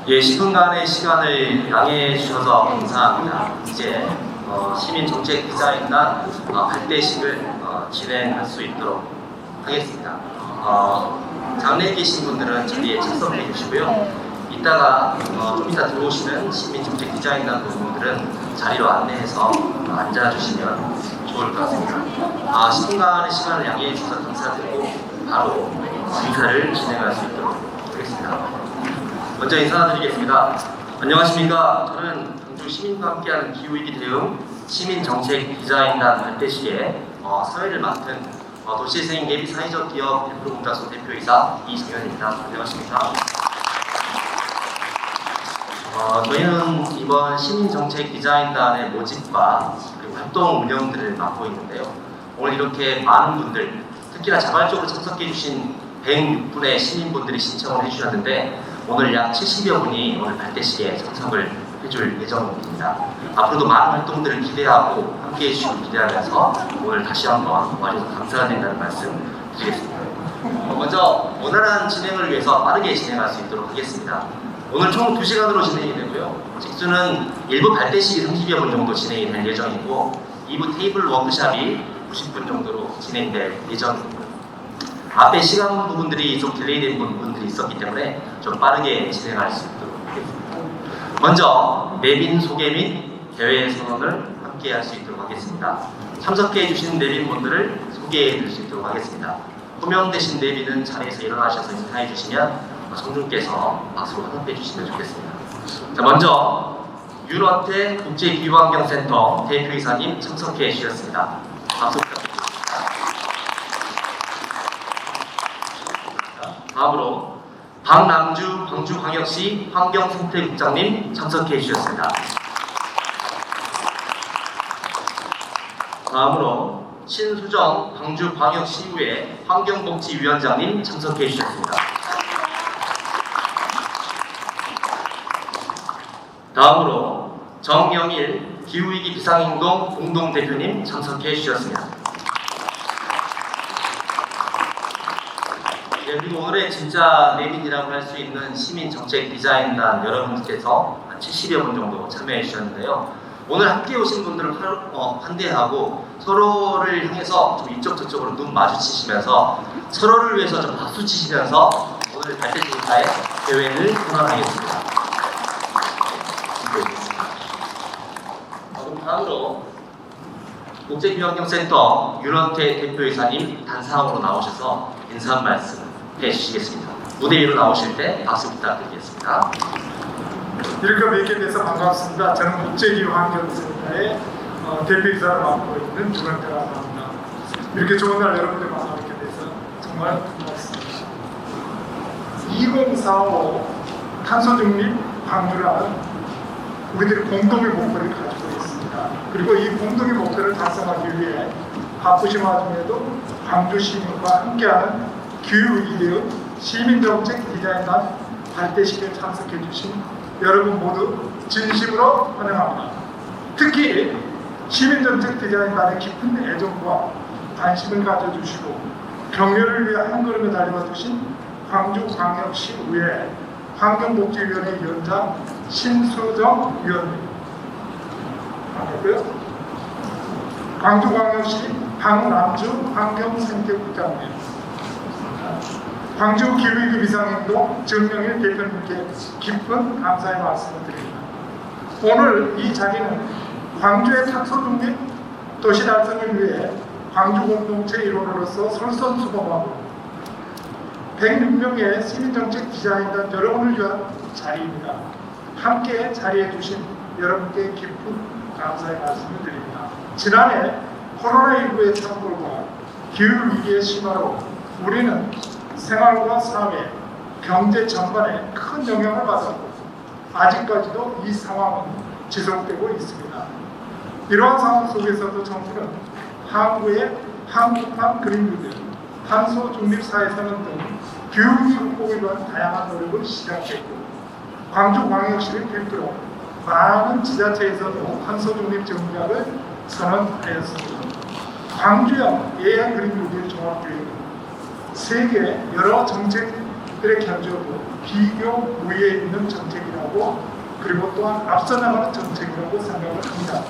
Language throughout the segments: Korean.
예, 10분간의 시간을 양해해 주셔서 감사합니다. 이제 시민정책기자인단 발대식을 진행할 수 있도록 하겠습니다. 장내에 계신 분들은 자리에 착석해 주시고요. 이따가 좀 이따 들어오시는 시민정책기자인단 분들은 자리로 안내해서 앉아주시면 좋을 것 같습니다. 10분간의 시간을 양해해 주셔서 감사드리고 바로 인사를 진행할 수 있도록 하겠습니다. 먼저 인사드리겠습니다. 안녕하십니까. 저는 광주 시민과 함께하는 기후위기 대응 시민정책기자인단 발대식의 사회를 맡은 도시재생 예비 사회적 기업 대표공작소 대표이사 이정현입니다. 안녕하십니까. 저희는 이번 시민정책기자인단의 모집과 그리고 활동 운영들을 맡고 있는데요. 오늘 이렇게 많은 분들, 특히나 자발적으로 참석해 주신 106분의 시민분들이 신청을 해주셨는데 오늘 약 70여 분이 오늘 발대식에 참석을 해줄 예정입니다. 앞으로도 많은 활동들을 기대하고 함께해 주시길 기대하면서 오늘 다시 한번 와주셔서 감사드린다는 말씀 드리겠습니다. 먼저 원활한 진행을 위해서 빠르게 진행할 수 있도록 하겠습니다. 오늘 총 2시간으로 진행이 되고요. 직수는 1부 발대식이 30여 분 정도 진행이 될 예정이고 2부 테이블 워크샵이 90분 정도로 진행될 예정입니다. 앞에 시간 부분들이 좀 딜레이된 부분들이 있었기 때문에 좀 빠르게 진행할 수 있도록 하겠습니다. 먼저 내빈 소개 및 대회 선언을 함께 할 수 있도록 하겠습니다. 참석해 주신 내빈분들을 소개해 드릴 수 있도록 하겠습니다. 호명되신 내빈은 자리에서 일어나셔서 인사해 주시면 성준께서 박수로 환호해 주시면 좋겠습니다. 자, 먼저 유러테 국제기후환경센터 대표이사님 참석해 주셨습니다. 박수 부탁드립니다. 다음으로 박남주 광주광역시 환경생태국장님 참석해 주셨습니다. 다음으로 신수정 광주광역시의회 환경복지위원장님 참석해 주셨습니다. 다음으로 정영일 기후위기 비상행동 공동대표님 참석해 주셨습니다. 그리고 오늘의 진짜 내빈이라고 할 수 있는 시민정책기자인단 여러분들께서 한 70여 분 정도 참여해 주셨는데요. 오늘 함께 오신 분들을 환대하고 서로를 향해서 좀 이쪽 저쪽으로 눈 마주치시면서 서로를 위해서 좀 박수 치시면서 오늘 발대식 인사의 대회를 선언하겠습니다. 그럼 다음으로 국제기후환경센터 유런태 대표이사님 단상으로 나오셔서 인사 한 말씀 해주시겠습니다. 무대 위로 나오실 때 박수 부탁드리겠습니다. 이렇게 뵙게 돼서 반갑습니다. 저는 국제기후환경센터의 대표이사를 맡고 있는 유런태라고 합니다. 이렇게 좋은 날 여러분들 만나뵙게 돼서 정말 고맙습니다. 2045 탄소중립 광주라는 우리들이 공동의 목표를 가지고 있습니다. 그리고 이 공동의 목표를 달성하기 위해 바쁘신 와중에도 광주 시민과 함께하는 기후위기 대응 시민정책기자인단 발대식에 참석해 주신 여러분 모두 진심으로 환영합니다. 특히 시민정책기자인단의 깊은 애정과 관심을 가져주시고 격려를 위해 한 걸음에 달려와 주신 광주광역시의회 환경복지위원회 위원장 신수정 위원님, 반갑고요. 광주광역시 박남주 환경생태국장님, 광주 기후위기 비상행동 정영일 대표님께 깊은 감사의 말씀을 드립니다. 오늘 이 자리는 광주의 탄소중립 도시 달성을 위해 광주 공동체 일원으로서 솔선수범하고 106명의 시민정책 기자인단 여러분을 위한 자리입니다. 함께 자리해 주신 여러분께 깊은 감사의 말씀을 드립니다. 지난해 코로나19의 창궐과 기후위기의 심화로 우리는 생활과 사회, 경제 전반에 큰 영향을 받았고 아직까지도 이 상황은 지속되고 있습니다. 이러한 상황 속에서도 정부는 항구의 한국판 그린뉴딜, 탄소 중립 사회선언 등 기후위기 극복을 위한 다양한 노력을 시작했고 광주광역시를 필두로 많은 지자체에서도 탄소 중립 정략을 선언하였습니다. 광주형 예행 그린뉴딜 종합계획은 세계 여러 정책들의 견적으로 비교 우위에 있는 정책이라고 중요하고 그리고 또한 앞서 나가는 정책이라고 생각을 합니다.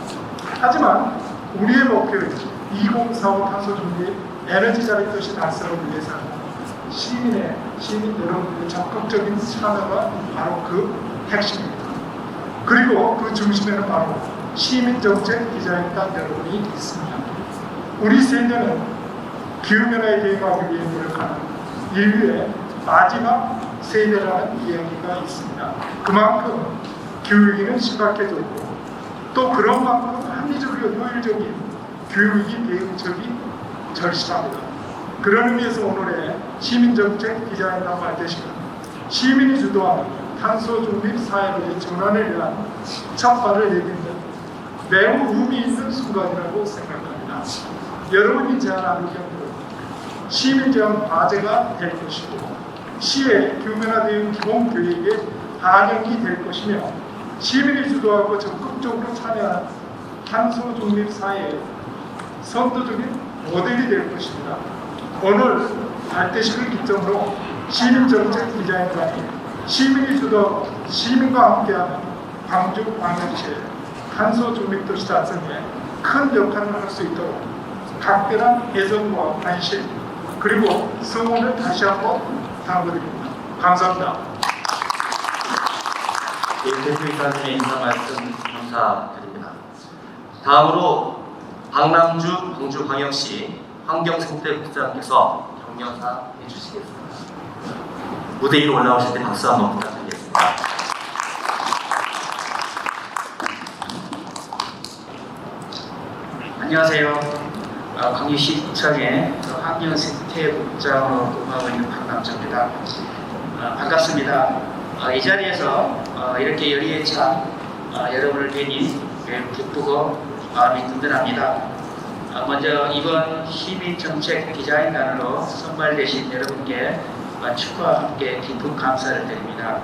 하지만 우리의 목표인 2045 탄소 중립 에너지 자립 도시 달성을 위해서는 시민 여러분들의 적극적인 참여가 바로 그 핵심입니다. 그리고 그 중심에는 바로 시민정책 디자인단 여러분이 있습니다. 우리 세대는 기후변화에 대응하기 위해 노력하는 인류의 마지막 세대라는 이야기가 있습니다. 그만큼 기후위기는 심각해졌고 또 그런 만큼 합리적이고 효율적인 기후위기 대응책이 절실합니다. 그런 의미에서 오늘의 시민정책 디자인단 말대식은 시민이 주도하는 탄소 중립 사회로의 전환을 위한 첫 발을 내딛는 매우 의미 있는 순간이라고 생각합니다. 여러분이 제안하는 경우는 시민 제안 과제가 될 것이고 시의 기후변화 대응 기본 계획에 반영이 될 것이며 시민이 주도하고 적극적으로 참여하는 탄소 중립 사회의 선도적인 모델이 될 것입니다. 오늘 발대식을 기점으로 시민정책 디자인단이 시민이 주도하고 시민과 함께하는 광주광역시의 탄소 중립 도시 달성에 큰 역할을 할 수 있도록 각별한 애정과 관심 그리고 성원을 다시 한번 당부드립니다. 감사합니다. 대표이사님의 인사 말씀 감사드립니다. 다음으로 박남주 광주광역시 환경생태국장께서 격려사 해주시겠습니다. 무대 위로 올라오실 때 박수 한번 부탁드리겠습니다. 안녕하세요. 광주시청의 환경생태국장으로 근무하고 있는 박남주입니다. 반갑습니다. 이 자리에서 이렇게 열의에 찬 여러분을 뵈니 매우 기쁘고 마음이 든든합니다. 먼저 이번 시민정책 디자인단으로 선발되신 여러분께 축하와 함께 깊은 감사를 드립니다.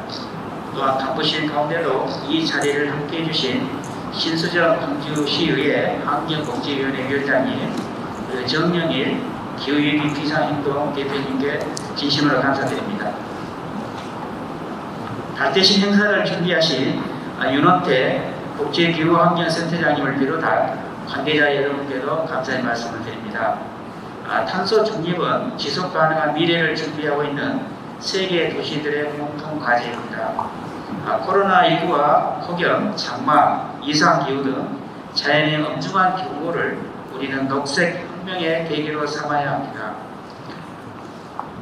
또한 바쁘신 가운데도 이 자리를 함께해 주신 신수정 광주시의회 환경복지위원회 위원장님, 정영일 기후위기 비상행동 대표님께 진심으로 감사드립니다. 달대식 행사를 준비하신 윤원태 국제기후환경센터장님을 비롯한 관계자 여러분께도 감사의 말씀을 드립니다. 탄소 중립은 지속 가능한 미래를 준비하고 있는 세계 도시들의 공통 과제입니다. 코로나19와 폭염, 장마, 이상기후 등 자연의 엄중한 경고를 우리는 녹색 혁명의 계기로 삼아야 합니다.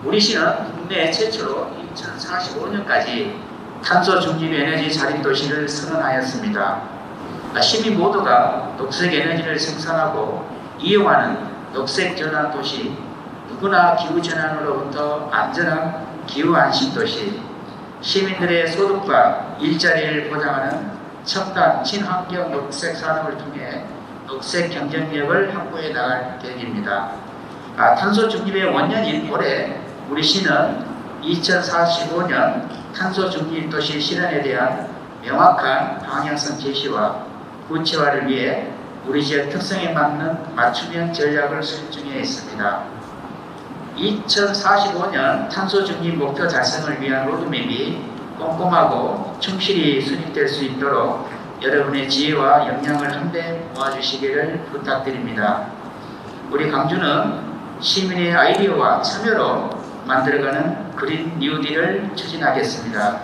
우리 시는 국내 최초로 2045년까지 탄소 중립 에너지 자립 도시를 선언하였습니다. 시민 모두가 녹색 에너지를 생산하고 이용하는 녹색 전환 도시, 누구나 기후 전환으로부터 안전한 기후 안심 도시, 시민들의 소득과 일자리를 보장하는 첨단 친환경 녹색 산업을 통해 녹색 경쟁력을 확보해 나갈 계획입니다. 탄소 중립의 원년인 올해 우리 시는 2045년 탄소 중립 도시 실현에 대한 명확한 방향성 제시와 구체화를 위해 우리 지역 특성에 맞는 맞춤형 전략을 수립 중에 있습니다. 2045년 탄소 중립 목표 달성을 위한 로드맵이 꼼꼼하고 충실히 수립될 수 있도록 여러분의 지혜와 역량을 한데 모아주시기를 부탁드립니다. 우리 광주는 시민의 아이디어와 참여로 만들어가는 그린 뉴딜을 추진하겠습니다.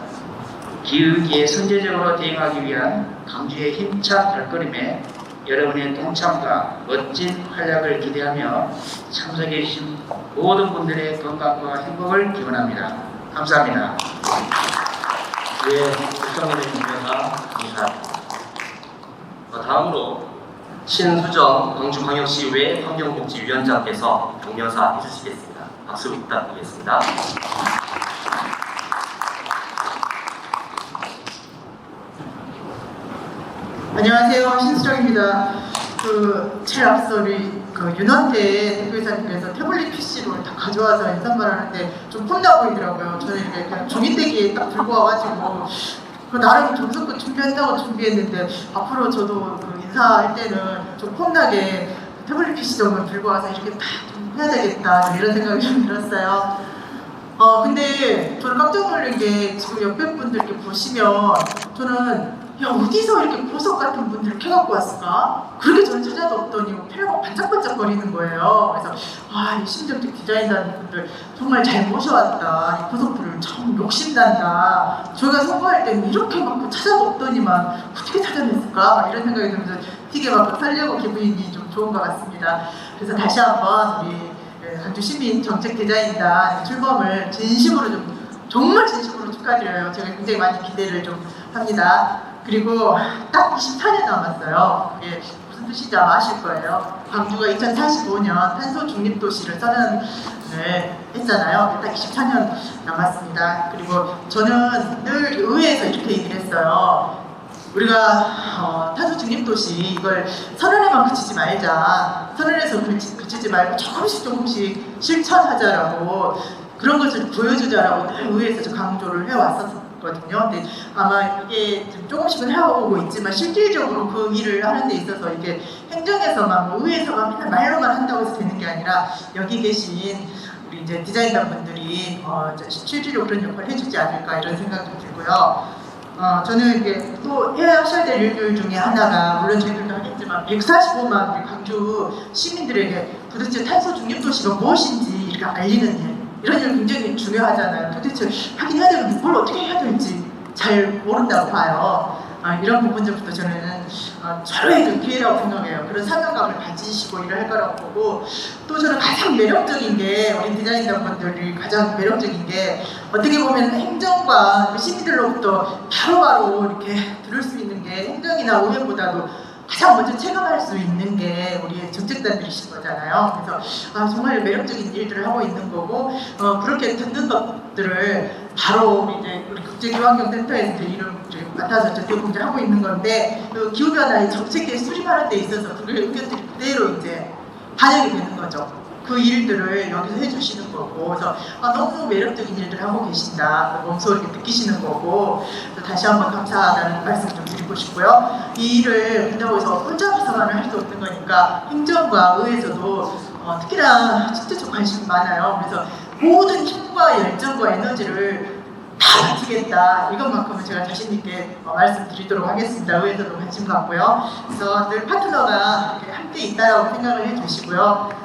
기후위기에 선제적으로 대응하기 위한 광주의 힘찬 발걸음에 여러분의 동참과 멋진 활약을 기대하며 참석해 주신 모든 분들의 건강과 행복을 기원합니다. 감사합니다. 예, 국장님의 인사 감사합니다. 다음으로 신수정 광주광역시의회 환경복지위원장께서 격려사 해주시겠습니다. 박수 부탁드리겠습니다. 안녕하세요, 신수정입니다. 제일 앞서 우리 윤원태 대표이사님께서 태블릿 PC로 다 가져와서 인사말 하는데 좀 폼나 보이더라고요. 저는 이렇게 그냥 종이대기에 딱 들고 와가지고 나름 정성껏 준비한다고 준비했는데 앞으로 저도 인사할 때는 좀 폼나게 태블릿 PC 정도 들고 와서 이렇게 딱 좀 해야 되겠다 이런 생각이 좀 들었어요. 근데 저는 깜짝 놀란 게 지금 옆에 분들 이렇게 보시면 저는 야 어디서 이렇게 보석 같은 분들을 켜갖고 왔을까? 그렇게 저는 찾아봤더니 폐가 반짝반짝 거리는 거예요. 그래서 이 심정적 디자인하는 분들 정말 잘 모셔왔다. 이 보석들을 참 욕심난다. 저희가 선거할 때는 이렇게 막 찾아봤더니만 어떻게 찾아냈을까? 막 이런 생각이 들면서 되게 막 설레고 기분이 좀 좋은 것 같습니다. 그래서 다시 한번 우리 광주 시민 정책 디자인단 출범을 진심으로 정말 진심으로 축하드려요. 제가 굉장히 많이 기대를 좀 합니다. 그리고 딱 24년 남았어요. 그게 무슨 뜻인지 아마 아실 거예요. 광주가 2045년 탄소 중립 도시를 선언을 했잖아요. 딱 24년 남았습니다. 그리고 저는 늘 의회에서 이렇게 얘기를 했어요. 우리가 탄소 중립 도시 이걸 선언에만 그치지 말자. 선언에서 그치지 말고 조금씩 실천하자라고 그런 것을 보여주자라고 늘 의회에서 강조를 해왔었거든요. 근데 아마 이게 조금씩은 해오고 있지만 실질적으로 그 일을 하는 데 있어서 이게 행정에서만 의회에서만 맨날 말로만 한다고 해서 되는 게 아니라 여기 계신 우리 이제 디자이너 분들이 실질적으로 그런 역할을 해주지 않을까 이런 생각도 들고요. 저는 이게 또 해야 하셔야 될 일들 중에 하나가 물론 저희들도 하겠지만 145만 우리 광주 시민들에게 도대체 탄소 중립 도시가 무엇인지 이렇게 알리는 일 이런 일 굉장히 중요하잖아요. 도대체 하긴 해야 되는데 뭘 어떻게 해야 될지 잘 모른다고 봐요. 이런 부분들부터 저는 절호의 기회라고 생각해요. 그런 사명감을 가지시고 일을 할 거라고 보고 또 저는 가장 매력적인 게 우리 디자이너분들이 가장 매력적인 게 어떻게 보면 행정과 시민들로부터 바로바로 이렇게 들을 수 있는 게 행정이나 의회보다도 가장 먼저 체감할 수 있는 게 우리의 정책단들이신 거잖아요. 그래서 정말 매력적인 일들을 하고 있는 거고 그렇게 듣는 것들을 바로 이제 우리 국제기후환경센터에서 일을 맡아서 저쪽 공제를 하고 있는 건데 그 기후변화의 정책에 수립하는 데 있어서 그의 의견들이 그대로 이제 반영이 되는 거죠. 그 일들을 여기서 해주시는 거고 그래서 너무 매력적인 일들을 하고 계신다 몸소 이렇게 느끼시는 거고 다시 한번 감사하다는 말씀 좀 드리고 싶고요. 이 일을 한다고 해서 혼자서만 할 수 없는 거니까 행정과 의회에서도 특히나 진짜 관심이 많아요. 그래서 모든 힘과 열정과 에너지를 다 바치겠다. 이것만큼은 제가 자신있게 말씀드리도록 하겠습니다. 의회에서도 관심 갖고요. 그래서 늘 파트너가 이렇게 함께 있다라고 생각을 해주시고요.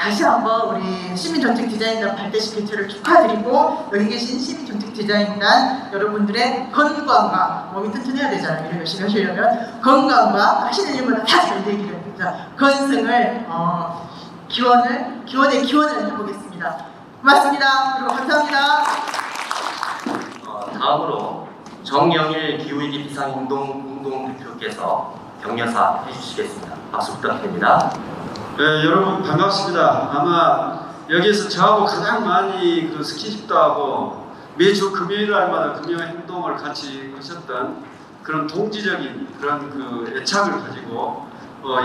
다시 한번 우리 시민정책 디자인단 발대식 개최를 축하드리고 여기 계신 시민정책 디자인단 여러분들의 건강과 몸이 튼튼해야 되잖아요. 일을 열심히 하시려면 건강과 하시는 일마다 다 잘 되기를 건승을 기원을 해보겠습니다. 고맙습니다. 그리고 감사합니다. 다음으로 정영일 기후위기 비상행동 공동대표께서 격려사 해주시겠습니다. 박수 부탁드립니다. 네, 여러분 반갑습니다. 아마 여기에서 저하고 가장 많이 스킨십도 하고 매주 금요일 날마다 금요 행동을 같이 하셨던 그런 동지적인 그런 애착을 가지고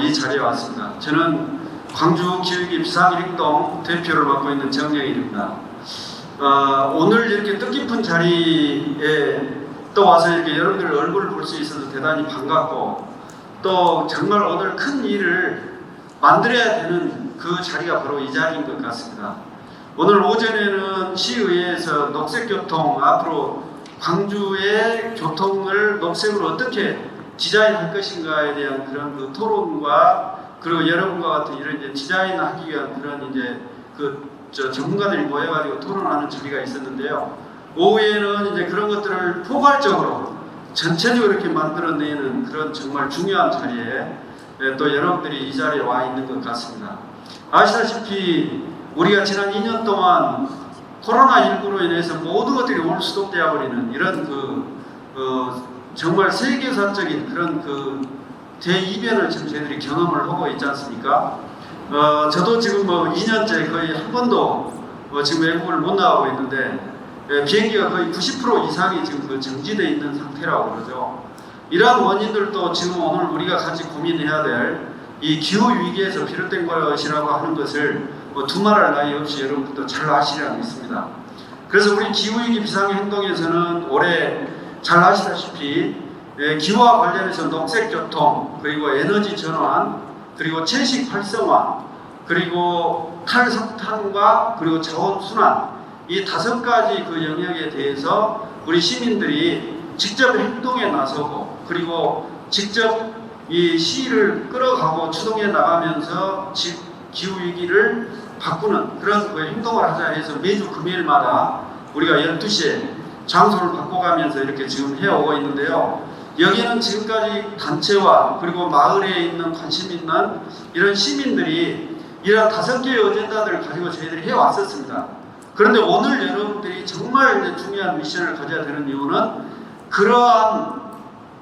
이 자리에 왔습니다. 저는 광주 기후위기 비상행동 대표를 맡고 있는 정영일입니다. 오늘 이렇게 뜻깊은 자리에 또 와서 이렇게 여러분들 얼굴을 볼 수 있어서 대단히 반갑고 또 정말 오늘 큰 일을 만들어야 되는 그 자리가 바로 이 자리인 것 같습니다. 오늘 오전에는 시의회에서 녹색교통 앞으로 광주의 교통을 녹색으로 어떻게 디자인할 것인가에 대한 그런 토론과 그리고 여러분과 같은 이런 이제 디자인하기 위한 그런 이제 전문가들이 모여가지고 토론하는 자리가 있었는데요. 오후에는 이제 그런 것들을 포괄적으로 전체적으로 이렇게 만들어내는 그런 정말 중요한 자리에 또 여러분들이 이 자리에 와 있는 것 같습니다. 아시다시피 우리가 지난 2년 동안 코로나19로 인해서 모든 것들이 올스톱되어 버리는 이런 정말 세계사적인 그런 대이변을 지금 저희들이 경험을 하고 있지 않습니까? 저도 지금 2년째 거의 한 번도 지금 외국을 못 나가고 있는데 비행기가 거의 90% 이상이 지금 정지되어 있는 상태라고 그러죠. 이러한 원인들도 지금 오늘 우리가 같이 고민해야 될 이 기후위기에서 비롯된 것이라고 하는 것을 두말할 나위 없이 여러분들도 잘 아시리라 믿습니다. 그래서 우리 기후위기 비상행동에서는 올해 잘 아시다시피 기후와 관련해서 녹색교통, 그리고 에너지 전환, 그리고 채식 활성화, 그리고 탈석탄과 그리고 자원 순환 이 5가지 그 영역에 대해서 우리 시민들이 직접 행동에 나서고 그리고 직접 이 시를 끌어가고 추동해 나가면서 기후위기를 바꾸는 그런 그 행동을 하자 해서 매주 금요일마다 우리가 12시에 장소를 바꿔가면서 이렇게 지금 해오고 있는데요. 여기는 지금까지 단체와 그리고 마을에 있는 관심 있는 이런 시민들이 이런 5개의 어젠다들을 가지고 저희들이 해왔었습니다. 그런데 오늘 여러분들이 정말 이제 중요한 미션을 가져야 되는 이유는 그러한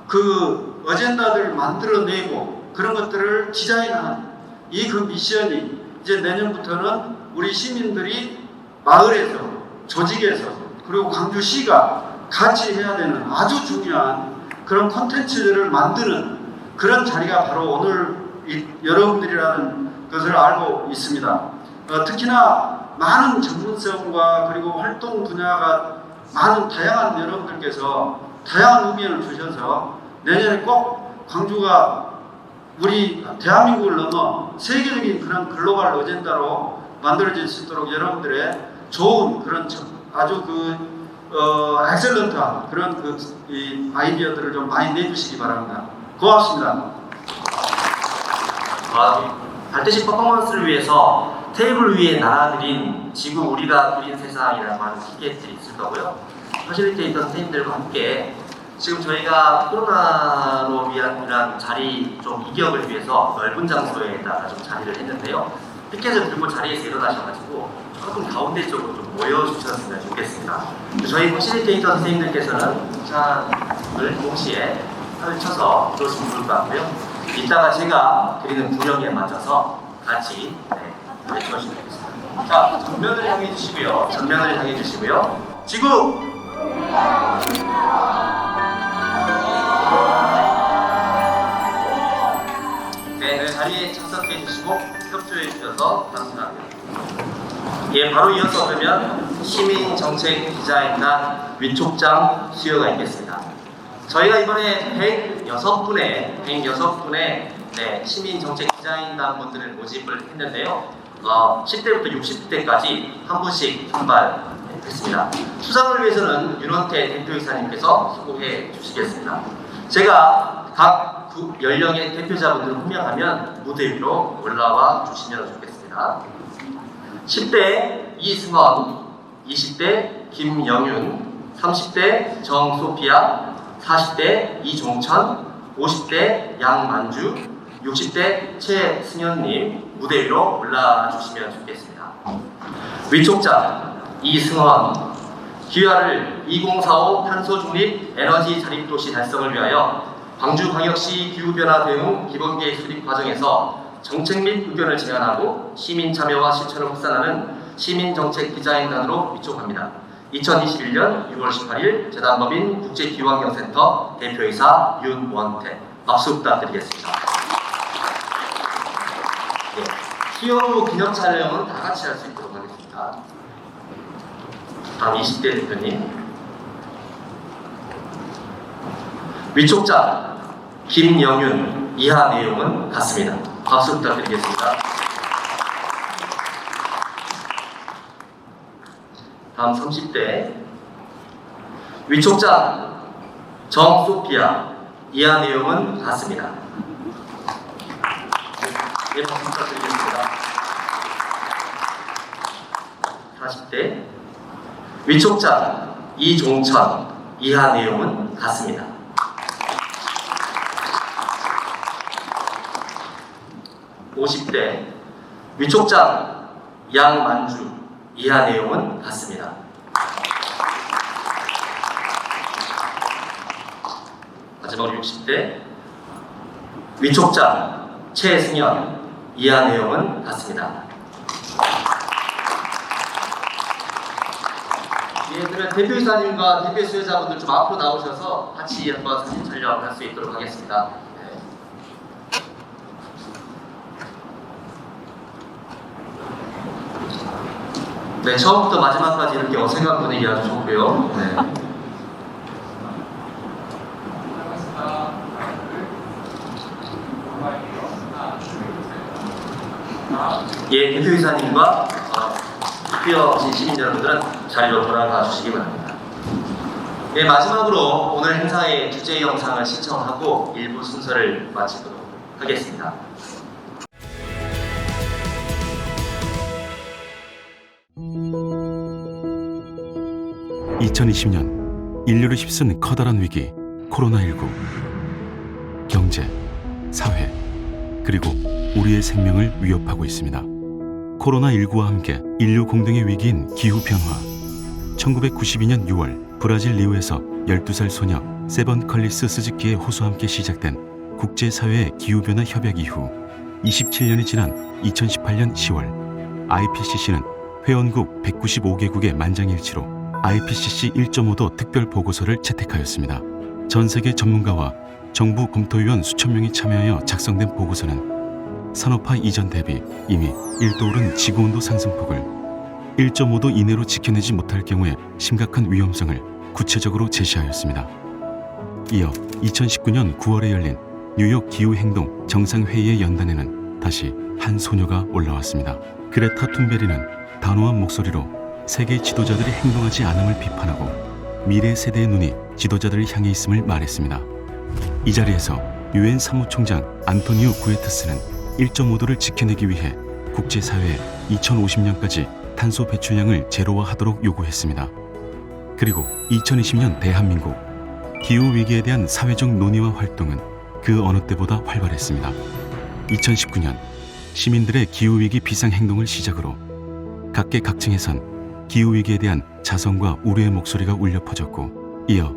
그 어젠다들을 만들어내고 그런 것들을 디자인한 이 그 미션이 이제 내년부터는 우리 시민들이 마을에서, 조직에서, 그리고 광주시가 같이 해야 되는 아주 중요한 그런 콘텐츠들을 만드는 그런 자리가 바로 오늘 여러분들이라는 것을 알고 있습니다. 특히나 많은 전문성과 그리고 활동 분야가 많은 다양한 여러분들께서 다양한 의미를 주셔서 내년에 꼭 광주가 우리 대한민국을 넘어 세계적인 그런 글로벌 어젠다로 만들어질 수 있도록 여러분들의 좋은 그런 아주 엑셀런트한 그런 이 아이디어들을 좀 많이 내주시기 바랍니다. 고맙습니다. 발대식 퍼포먼스를 위해서 테이블 위에 날아들인 지구 우리가 그린 세상이라는 많은 티켓들이 있을 거고요. 퍼실리테이터 선생님들과 함께 지금 저희가 코로나로 인한 자리 좀 이격을 위해서 넓은 장소에다가 좀 자리를 했는데요. 피켓을 들고 자리에서 일어나셔가지고 조금 가운데 쪽으로 좀 모여주셨으면 좋겠습니다. 저희 퍼실리테이터 선생님들께서는 찬을 동시에 펼쳐서 들어오시면 좋을 것 같고요. 이따가 제가 드리는 구령에 맞춰서 같이 외쳐주시면 되겠습니다. 자, 정면을 향해 주시고요. 정면을 향해 주시고요. 지구! 네, 자리에 착석해 주시고 협조해 주셔서 감사합니다. 예, 바로 이어서 그러면 시민정책 디자인단 위촉장 수여가 있겠습니다. 저희가 이번에 106분의 시민정책 디자인단 분들을 모집을 했는데요. 10대부터 60대까지 한 분씩 선발했습니다. 수상을 위해서는 윤원태 대표이사님께서 수고해 주시겠습니다. 제가 각 연령의 대표자분들을 호명하면 무대 위로 올라와 주시면 좋겠습니다. 10대 이승원, 20대 김영윤, 30대 정소피아, 40대 이종천, 50대 양만주, 60대 최승현님 무대 위로 올라주시면 좋겠습니다. 위촉장 이승원, 기아를 2045 탄소중립 에너지 자립도시 달성을 위하여 광주광역시 기후변화 대응 기본계획 수립 과정에서 정책 및 의견을 제안하고 시민 참여와 실천을 확산하는 시민정책 디자인단으로 위촉합니다. 2021년 6월 18일 재단법인 국제기후환경센터 대표이사 윤원태. 박수 부탁드리겠습니다. 네, 수요 후 기념 촬영은 다 같이 할 수 있도록 하겠습니다. 다음 20대 대표님. 위촉장 김영윤. 이하 내용은 같습니다. 박수 부탁드리겠습니다. 다음 30대 위촉장 정소피아. 이하 내용은 같습니다. 네, 박수 부탁드리겠습니다. 40대 위촉장 이종천. 이하 내용은 같습니다. (50대) 위촉장 양만주. 이하 내용은 같습니다. 마지막으로 60대 위촉장 최승현. 이하 내용은 같습니다. 예, 그러면 대표이사님과 대표 수혜자분들 좀 앞으로 나오셔서 같이 한번 사진 촬영할 수 있도록 하겠습니다. 네, 처음부터 마지막까지 이렇게 어색한 분위기 아주 좋고요. 네. 예, 대표이사님과 필요하신 시민 여러분들은 자리로 돌아가 주시기 바랍니다. 네, 마지막으로 오늘 행사의 주제 영상을 시청하고 일부 순서를 마치도록 하겠습니다. (2020년) 인류를 휩쓴 커다란 위기 코로나19. 경제, 사회, 그리고 우리의 생명을 위협하고 있습니다. 코로나19와 함께 인류 공동의 위기인 기후변화. 1992년 6월 브라질 리우에서 12살 소녀 세번 컬리스 스즈키의 호소와 함께 시작된 국제사회의 기후변화 협약 이후 27년이 지난 2018년 10월 IPCC는 회원국 195개국의 만장일치로 IPCC 1.5도 특별 보고서를 채택하였습니다. 전 세계 전문가와 정부 검토위원 수천 명이 참여하여 작성된 보고서는 산업화 이전 대비 이미 1도 오른 지구온도 상승폭을 1.5도 이내로 지켜내지 못할 경우에 심각한 위험성을 구체적으로 제시하였습니다. 이어 2019년 9월에 열린 뉴욕 기후행동 정상회의의 연단에는 다시 한 소녀가 올라왔습니다. 그레타 툰베리는 단호한 목소리로 세계 지도자들이 행동하지 않음을 비판하고 미래 세대의 눈이 지도자들을 향해 있음을 말했습니다. 이 자리에서 유엔 사무총장 안토니오 구에테스는 1.5도를 지켜내기 위해 국제사회에 2050년까지 탄소 배출량을 제로화하도록 요구했습니다. 그리고 2020년 대한민국 기후위기에 대한 사회적 논의와 활동은 그 어느 때보다 활발했습니다. 2019년 시민들의 기후위기 비상행동을 시작으로 각계각층에선 기후위기에 대한 자성과 우려의 목소리가 울려 퍼졌고 이어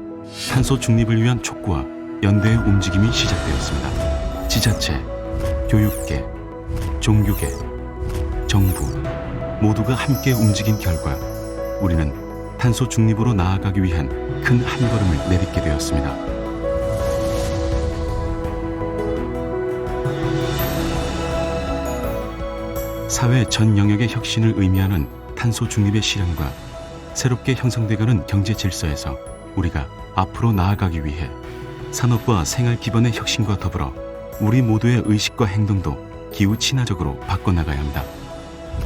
탄소 중립을 위한 촉구와 연대의 움직임이 시작되었습니다. 지자체, 교육계, 종교계, 정부 모두가 함께 움직인 결과 우리는 탄소 중립으로 나아가기 위한 큰 한 걸음을 내딛게 되었습니다. 사회 전 영역의 혁신을 의미하는 탄소 중립의 실현과 새롭게 형성돼가는 경제 질서에서 우리가 앞으로 나아가기 위해 산업과 생활 기반의 혁신과 더불어 우리 모두의 의식과 행동도 기후 친화적으로 바꿔나가야 합니다.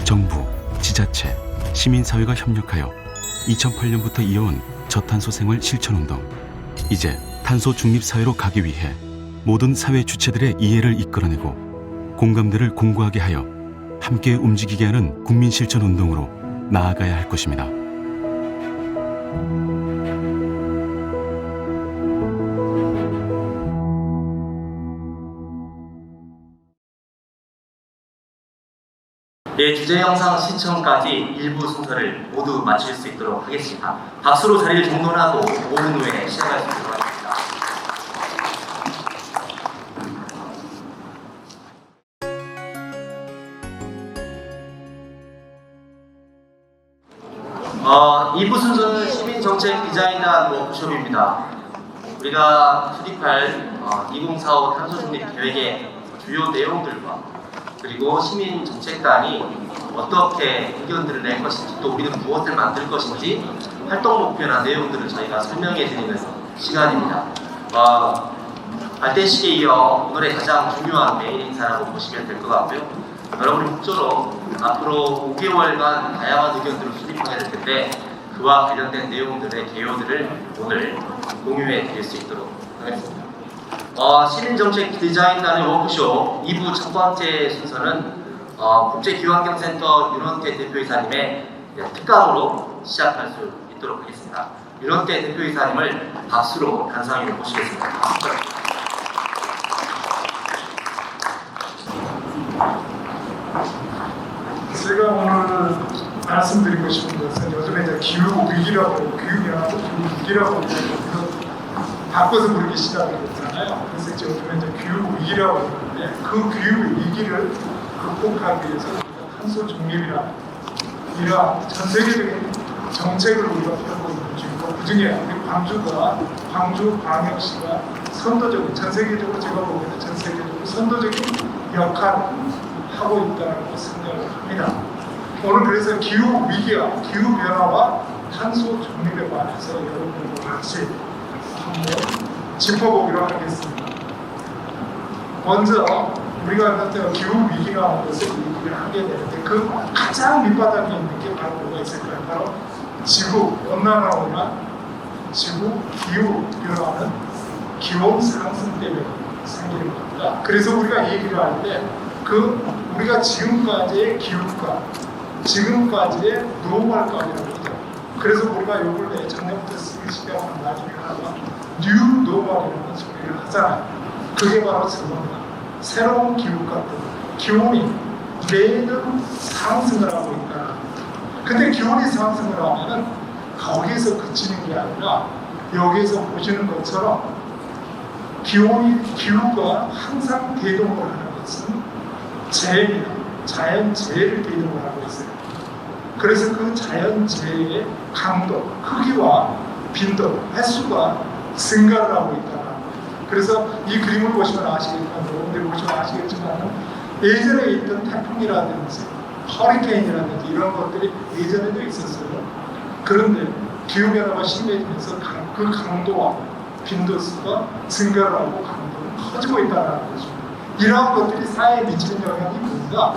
정부, 지자체, 시민사회가 협력하여 2008년부터 이어온 저탄소 생활 실천운동. 이제 탄소 중립 사회로 가기 위해 모든 사회 주체들의 이해를 이끌어내고 공감대를 공고하게 하여 함께 움직이게 하는 국민 실천 운동으로 나아가야 할 것입니다. 네, 주제 영상 시청까지 일부 순서를 모두 마칠 수 있도록 하겠습니다. 박수로 자리를 정돈하고 5분 후에 시작할 수 있도록 하겠습니다. 이부 순서는 시민정책 디자인단 워크숍입니다. 우리가 수립할 2045 탄소중립 계획의 주요 내용들과 그리고 시민정책단이 어떻게 의견들을 낼 것인지 또 우리는 무엇을 만들 것인지 활동 목표나 내용들을 저희가 설명해 드리는 시간입니다. 발대식에 이어 오늘의 가장 중요한 메인 행사라고 보시면 될 것 같고요. 여러분이 목조로 앞으로 5개월간 다양한 의견들을 수립하게 될 텐데 그와 관련된 내용들의 개요들을 오늘 공유해 드릴 수 있도록 하겠습니다. 시민정책 디자인단의 워크숍 2부 첫 번째 순서는 국제기후환경센터 윤원태 대표이사님의 특강으로 시작할 수 있도록 하겠습니다. 윤원태 대표이사님을 박수로 단상위로 모시겠습니다. 제가 오늘 말씀드리고 싶은 것은 요즘에 이제 기후 위기라고 기후변화도 기후 위기라고 바꿔서 부르기 시작을 했잖아요. 그래서 이제 요즘에 이제 기후 위기라고 하는데 그 기후 위기를 극복하기 위해서 탄소 중립이나 이러한 전 세계적인 정책을 우리가 펴고 있는 중이고 그중에 우리 광주광역시가 선도적으로 전 세계적으로 제가 보기에는 전 세계적으로 선도적인 역할을 하고 있다고 생각을 합니다. 오늘 그래서 기후 위기와 기후 변화와 탄소 중립에 관해서 여러분들과 같이 한번 짚어보기로 하겠습니다. 먼저 우리가 어떤 기후 위기가 온 것을 얘기를 하게 되는데 그 가장 밑바닥에 있는 게 바로 뭐가 있을까요? 바로 지구 온난화나 지구 기후라는 기온 상승 때문에 생기는 겁니다. 그래서 우리가 얘기를 할 때 우리가 지금까지의 기후가 지금까지의 노멀감이라고 하죠. 그래서 우리가 요걸 예전부터 쓰기 시작한 나중에 하나가 뉴 노멀이라는 소리를 하잖아요. 그게 바로 저겁니다. 새로운 기후가 기온이 매년 상승을 하고 있다. 근데 기온이 상승을 하면은 거기서 그치는 게 아니라 여기에서 보시는 것처럼 기후가 항상 대동을 하는 것은 재해입니다. 자연재해를 대동을 하고 있어요. 그래서 그 자연재해의 강도, 크기와 빈도, 횟수가 증가를 하고 있다. 그래서 이 그림을 보시면 아시겠지만, 여러분들이 보시면 아시겠지만 예전에 있던 태풍이라든지 허리케인이라든지 이런 것들이 예전에도 있었어요. 그런데 기후변화가 심해지면서 그 강도와 빈도수가 증가를 하고 강도는 커지고 있다는 것입니다. 이러한 것들이 사회에 미치는 영향이 뭡니까?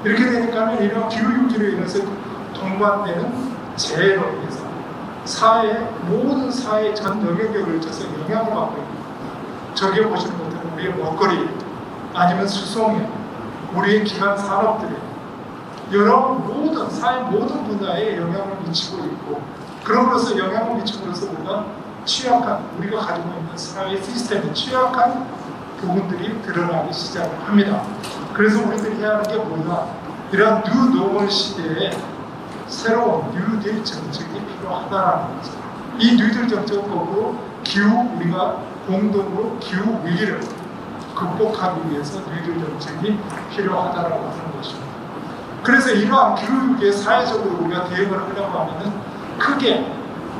이렇게 되니까 이런 기후위기로 인해서 동반되는 재해로 인해서 모든 사회 전 영역에 걸쳐서 영향을 받고 있습니다. 저기 보시는 것들은 우리의 먹거리 아니면 수송업, 우리의 기관 산업들이 사회 모든 분야에 영향을 미치고 있고 그럼으로써 영향을 미침으로써 우리가 가지고 있는 사회 시스템에 취약한 부분들이 드러나기 시작을 합니다. 그래서 우리들이 해야 하는 게 뭐냐? 이런 뉴 노멀 시대에 새로운 뉴딜 정책이 필요하다라는 거죠. 이 뉴딜 정책은 거꾸로 우리가 공동으로 기후 위기를 극복하기 위해서 뉴딜 정책이 필요하다라고 하는 것입니다. 그래서 이러한 기후 위기에 사회적으로 우리가 대응을 하려고 하면은 크게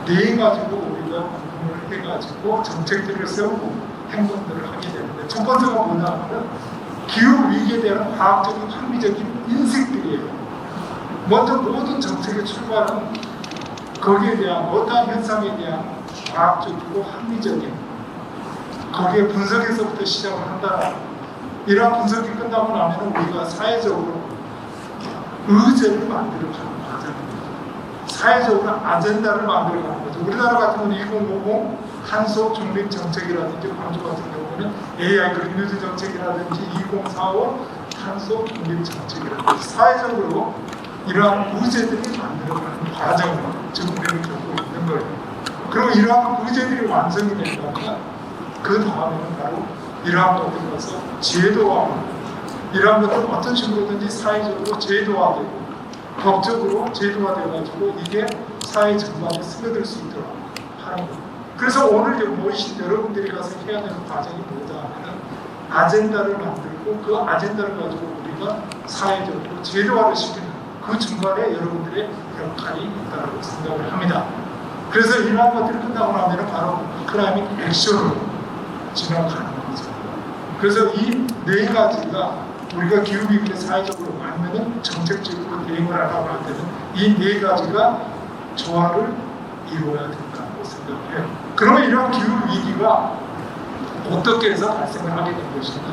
네 가지로 우리가 공부를 해가지고 정책들을 세우고 행동들을 하게 되는데 첫 번째가 뭐냐면은 기후 위기에 대한 과학적인 합리적인 인식들이에요. 먼저 모든 정책의 출발은 거기에 대한 어떠한 현상에 대한 과학적이고 합리적인 거기에 분석에서부터 시작을 한다. 이러한 분석이 끝나고 나면 우리가 사회적으로 의제를 만들어가는 과정입니다. 사회적으로 아젠다를 만들어가는 거죠. 우리나라 같은 경우는 2050 탄소 중립 정책이라든지 광주 같은 경우는 AI 그린뉴딜 정책이라든지 2045 탄소 중립 정책이라든지 사회적으로 이러한 의제들이 만들어가는 과정을 지금 우리는 겪고 있는 거예요. 그리고 이러한 의제들이 완성이 된다면 그 다음에는 바로 이러한 것들로서 제도화하고 이러한 것들은 어떤 식으로든지 사회적으로 제도화되고 법적으로 제도화돼가지고 이게 사회 전반에 스며들 수 있도록 하는 거예요. 그래서 오늘 모이신 여러분들이 가서 해야 되는 과정이 뭐다 하면 아젠다를 만들고 그 아젠다를 가지고 우리가 사회적으로 제도화를 시키는 그 중간에 여러분들의 역할이 있다고 생각을 합니다. 그래서 이러한 것들이 끝나고 나면 바로 클라이밋 액션으로 지나가는 거죠. 그래서 이 네 가지가 우리가 기후위기를 사회적으로 만드는 정책적으로 대응을 하라고 할 때는 이 네 가지가 조화를 이루어야 된다고 생각을 해요. 그러면 이런 기후위기가 어떻게 해서 발생을 하게 된 것인가?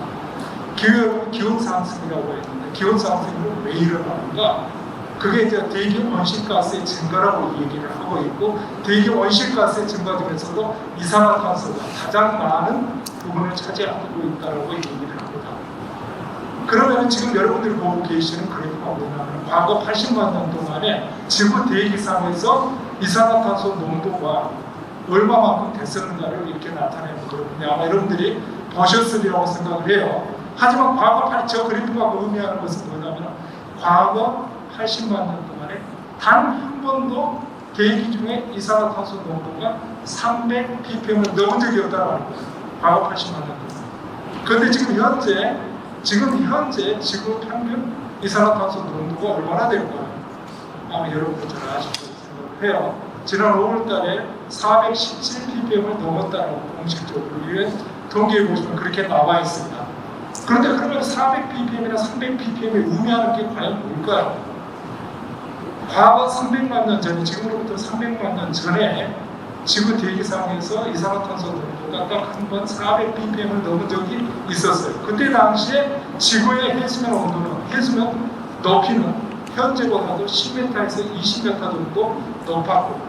기온 상승이라고 했는데 기온 상승은 왜 일어나는가? 그게 이제 대기 온실가스의 증가라고 얘기를 하고 있고 대기 온실가스의 증가 중에서도 이산화탄소가 가장 많은 부분을 차지하고 있다고 얘기를 합니다. 그러면 지금 여러분들이 보고 계시는 그래프가 뭐냐면 과거 80만 년 동안에 지구 대기상에서 이산화탄소 농도가 얼마만큼 됐었는가를 이렇게 나타내는 거거든요. 아마 여러분들이 보셨으리라고 생각을 해요. 하지만 저 그래프가 의미하는 것은 뭐냐면 과거 80만 년 동안에 단 한 번도 대기 중에 이산화탄소 농도가 300ppm을 넘은 적이 없다는 거예요. 과거 80만 년 동안. 그런데 지금 현재 지구 평균 이산화탄소 농도가 얼마나 될까요? 아마 여러분들 잘 아실 거라고 생각을 해요. 지난 5월달에 417ppm을 넘었다는 공식적으로 이런 통계에 보시면 그렇게 나와 있습니다. 그런데 그러면 400ppm이나 300ppm이 의미하는 게 과연 뭘까요? 과거 300만 년 전에, 지금으로부터 300만 년 전에 지구 대기상에서 이산화탄소 농도가 딱 한 번 400ppm을 넘은 적이 있었어요. 그때 당시에 지구의 해수면 온도는, 해수면 높이는 현재보다도 10m에서 20m 정도 높았고,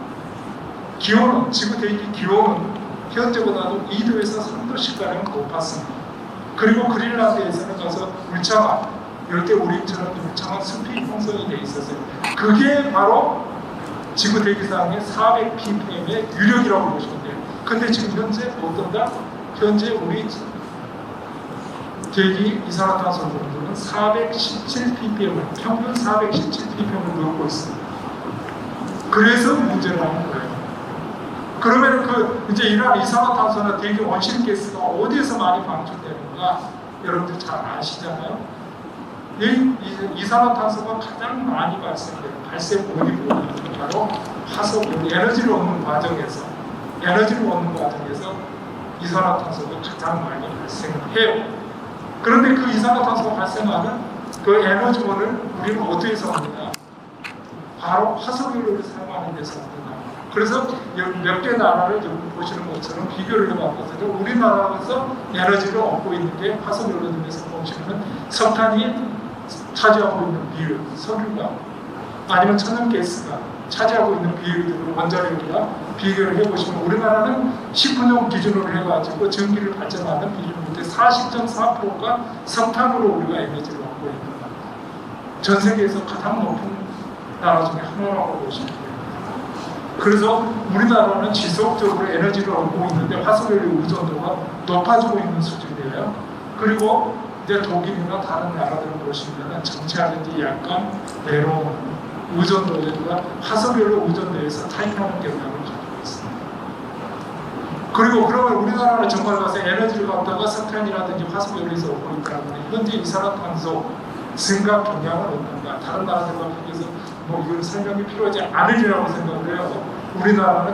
기온은, 지구 대기 기온은 현재보다도 2도에서 3도씩가량 높았습니다. 그리고 그린란드에서는 가서 울창한, 열대 우림처럼 울창한 숲이 형성이 돼 있었어요. 그게 바로 지구 대기상의 400ppm의 유력이라고 보시면 돼요. 근데 지금 현재 어떤가? 현재 우리 대기 이산화탄소 농도는 417ppm을, 평균 417ppm을 넘고 있습니다. 그래서 문제라는 거예요. 그러면 이제 이러한 이산화탄소나 대기 온실가스가 어디에서 많이 방출되는가? 여러분들 잘 아시잖아요. 이 이산화탄소가 가장 많이 발생 원이 뭐냐면 바로 화석, 에너지를 얻는 과정에서 이산화탄소가 가장 많이 발생해요. 그런데 그 이산화탄소가 발생하는 그 에너지원을 우리는 어디에서 얻느냐? 바로 화석연료를 사용하는 데서 얻는다. 그래서 몇 개 나라를 여기 보시는 것처럼 비교를 해봤거든요. 우리나라에서 에너지를 얻고 있는 게 화석연료 등에서 보시면 석탄이 차지하고 있는 비율, 석유가 아니면 천연가스가 차지하고 있는 비율들을 원자력이랑 비교를 해보시면 우리나라는 19년 기준으로 해가지고 전기를 발전하는 비율인데 40.4%가 석탄으로 우리가 에너지를 얻고 있는, 전 세계에서 가장 높은 나라 중에 하나라고 보시면 돼요. 그래서 우리나라는 지속적으로 에너지를 얻고 있는데 화석연료 의존도가 높아지고 있는 수준이에요. 그리고 이제 독일이나 다른 나라들을 보시면 정체하는지 약간 내려오는 의존도가 화석연료 의존도에서 타협하는 경향을 가지고 있습니다. 그리고 그러면 우리나라는 정말 가서 에너지를 갖다가 석탄이라든지 화석연료에서 얻고 있다면 현재 이산화탄소 증가 경향은 어떤가? 다른 나라들과 비교해서 이걸 설명이 필요하지 않으리라고 생각을 해요. 우리나라는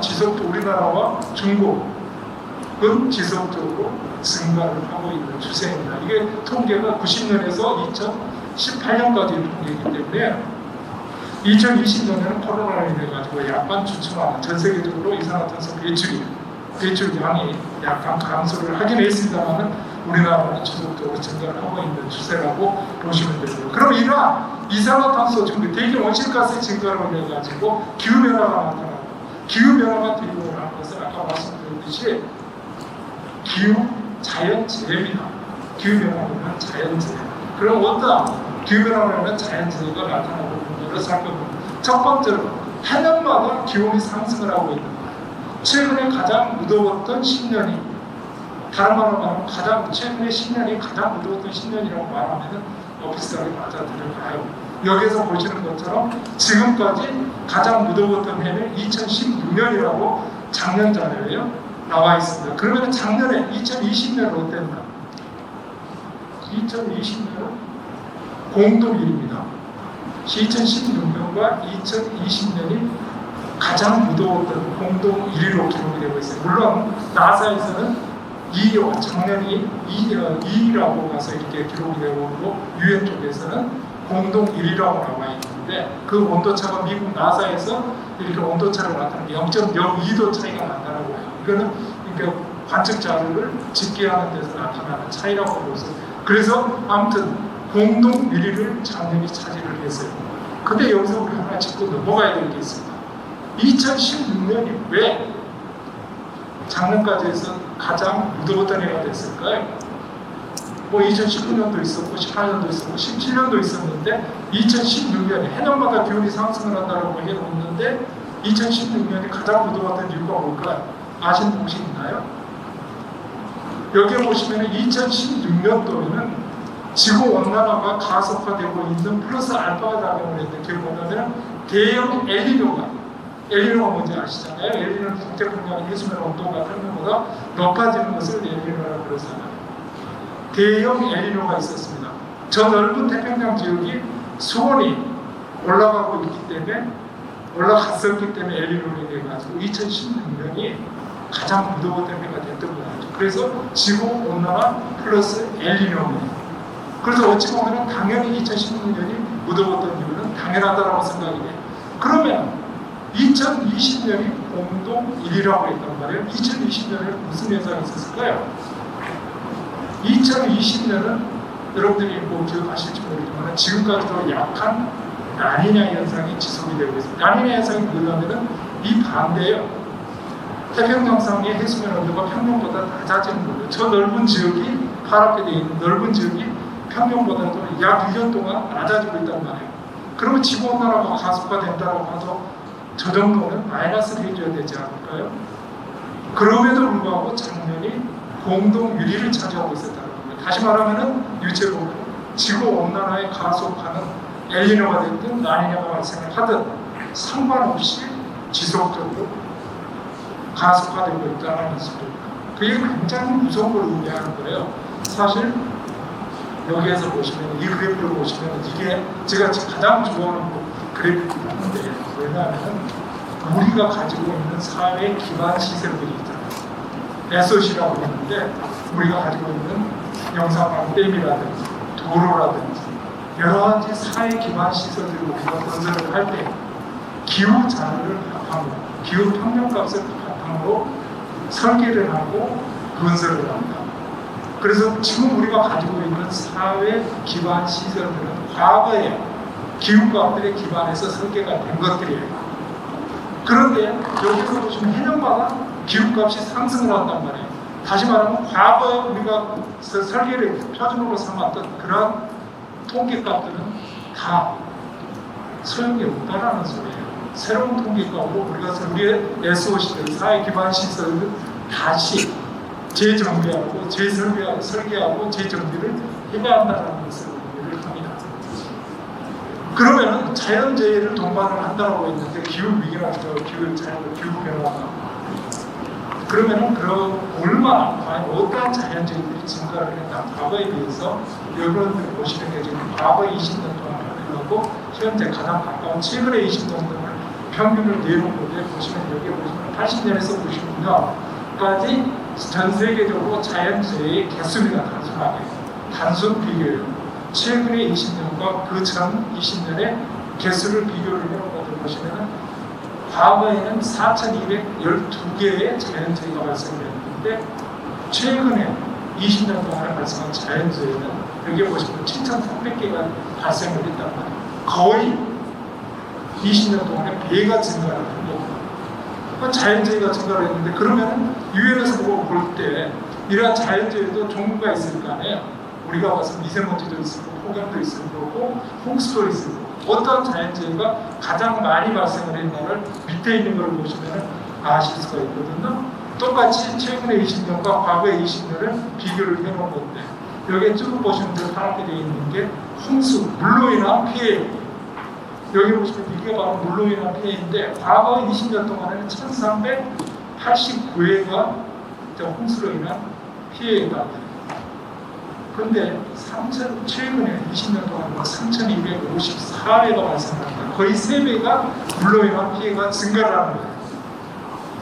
우리나라와 중국은 지속적으로 증가를 하고 있는 추세입니다. 이게 통계가 90년에서 2018년까지 통계이기 때문에 2020년에는 코로나로 인해 가지고 약간 주춤하는, 전 세계적으로 이산화탄소 배출량이 약간 감소를 하긴 했습니다만 우리나라는 지속적으로 증가를 하고 있는 추세라고 보시면 되고요. 그럼 이러한 이산화탄소 증가, 대기 온실가스 증가로 인해 가지고 기후 변화가 나타나고, 기후 변화가 되고 하는 것은 아까 말씀드렸듯이 기후 자연재해입니다. 기후 변화는 자연재해. 그럼 어떤 기후 변화는 자연재해가 나타나고 있는 것을 살펴봅니다. 첫 번째로 해년마다 기온이 상승을 하고 있는 거예요. 최근에 가장 무더웠던 10년이, 다른 말로 말하면 최근에 10년이 가장 무더웠던 10년이라고 말하면 비슷하게 맞아들여요. 여기에서 보시는 것처럼 지금까지 가장 무더웠던 해는 2016년이라고 작년 자료예요. 나와 있습니다. 그러면 작년에 2020년은 어땠나? 2020년은 공동일입니다. 2016년과 2020년이 가장 무더웠던 공동 1위로 기록이 되고 있어요. 물론 나사에서는 작년이 2위라고 가서 이렇게 기록이 되고 있고 유엔 쪽에서는 공동 1위라고 나와 있는데 그 온도차가 미국 나사에서 이렇게 온도차를 나타내는 0.02도 차이가 난다고 해요. 이거는 그러니까 관측 자료를 집계하는 데서 나타나는 차이라고 보죠. 그래서 아무튼 공동 1위를 작년이 차지를 했어요. 근데 여기서 우리 하나 짚고 넘어가야 될 게 있습니다. 2016년이 왜 작년까지 해서 가장 무더웠던 해가 됐을까요? 2019년도 있었고 18년도 있었고 17년도 있었는데 2016년에 해년마다 기온이 상승을 한다고 해놓는데 2016년이 가장 무더웠던 이유가 뭘까요? 아시는 분이 있나요? 여기에 보시면 2016년도에는 지구 온난화가 가속화되고 있는 플러스 알파가 작용을 했는데 그게 뭐냐면 대형 엘니뇨가 뭔지 아시잖아요. 엘니뇨는 북태평양 해수면 온도가 평년보다 높아지는 것을 엘니뇨라고 그러잖아요. 대형 엘니뇨가 있었습니다. 저 넓은 태평양 지역이 수온이 올라갔었기 때문에 엘니뇨가 돼가지고 2016년이 가장 무더웠던 해가 됐던 거죠. 그래서 지구 온난화 플러스 엘니뇨입니다. 그래서 어찌 보면 당연히 2016년이 무더웠던 이유는 당연하다고 생각이 돼요. 그러면 2020년이 공동 1위라고 했단 말이에요. 2020년에 무슨 현상이 있었을까요? 2020년은 여러분들이 뭐 기억하실지 모르지만 지금까지도 약한 라니냐 현상이 지속이 되고 있습니다. 라니냐 현상이 뭐냐면은 이 반대예요. 태평양상의 해수면 온도가 평년보다 낮아지는 거예요. 저 넓은 지역이 파랗게 되어 있는 넓은 지역이 평년보다도 약 1년 동안 낮아지고 있단 말이에요. 그러면 지구온난화가 가속화된다고 하도 저 정도는 마이너스를 해줘야 되지 않을까요? 그럼에도 불구하고 작년이 공동 1위를 차지하고 있었다는 겁니다. 다시 말하면 유체적으로 지구온난화의 가속화는 엘니뇨가 됐든 라니냐가 발생을 하든 상관없이 지속적으로 가속화되고 있다는 소리입니다. 그게 굉장히 무서운 걸 의미하는 거예요. 사실 여기에서 보시면 이 그래프를 보시면 이게 제가 가장 좋아하는 그래프이긴 한데 왜냐하면 우리가 가지고 있는 사회 기반 시설들이 있잖아요. SOC라고 했는데 우리가 가지고 있는 영상방 댐이라든지 도로라든지 여러 가지 사회 기반 시설들을 우리가 건설을 할 때 기후 자료를 바탕으로 기후 평년값을 바탕으로 설계를 하고 건설을 합니다. 그래서 지금 우리가 가지고 있는 사회 기반 시설들은 과거에 기후값들에 기반해서 설계가 된 것들이에요. 그런데 여기서 보시면 해년마다 기후값이 상승을 한단 말이에요. 다시 말하면 과거에 우리가 설계를 표준으로 삼았던 그런 통계값들은 다 소용이 없다라는 소리예요. 새로운 통계값으로 우리가 우리의 SOC들, 사회 기반 시설을 다시 재정비하고 설계하고 재정비를 해야 한다는 것을 의미를 합니다. 그러면 자연재해를 동반을 한다고 했는데 기후위기나 기후 변화가 그러면은 얼마나 과연 어떠한 자연재해들이 증가를 했나 과거에 비해서 여러분들 보시는 게 지금 과거 20년 동안 하고 현재 가장 가까운 최근의 20년 동안 평균을 내놓은 건데 보시면 여기 보시면 80년에서 99년까지 전 세계적으로 자연재해의 개수비가 단순 비교예요. 최근의 20년과 그 전 20년의 개수를 비교를 해놓은 것을 보시면은 과거에는 4,212개의 자연재해가 발생했는데 최근에 20년 동안에 발생한 자연재해는 여기 보시면 7,300개가 발생을 했단 말이에요. 거의 20년 동안에 배가 증가를 한 거고 자연재해가 증가를 했는데 그러면 유엔에서 볼 때 이러한 자연재해도 종류가 있을 거 아니에요. 우리가 봐서 미세먼지도 있을 거고 폭염도 있을 거고 홍수도 있을 거고 어떤 자연재해가 가장 많이 발생을 했나를 밑에 있는 걸 보시면 아실 수가 있거든요. 똑같이 최근의 20년과 과거의 20년을 비교를 해놓은 건데 여기에 쭉 보시면 파랗게 되어 있는 게 홍수, 물로 인한 피해. 여기 보시면 이게 바로 물로 인한 피해인데 과거 20년 동안에는 1389회가 홍수로 인한 피해가 그런데 최근에 20년 동안 3254회가 발생합니다. 거의 3배가 물로 인한 피해가 증가를 하는 거예요.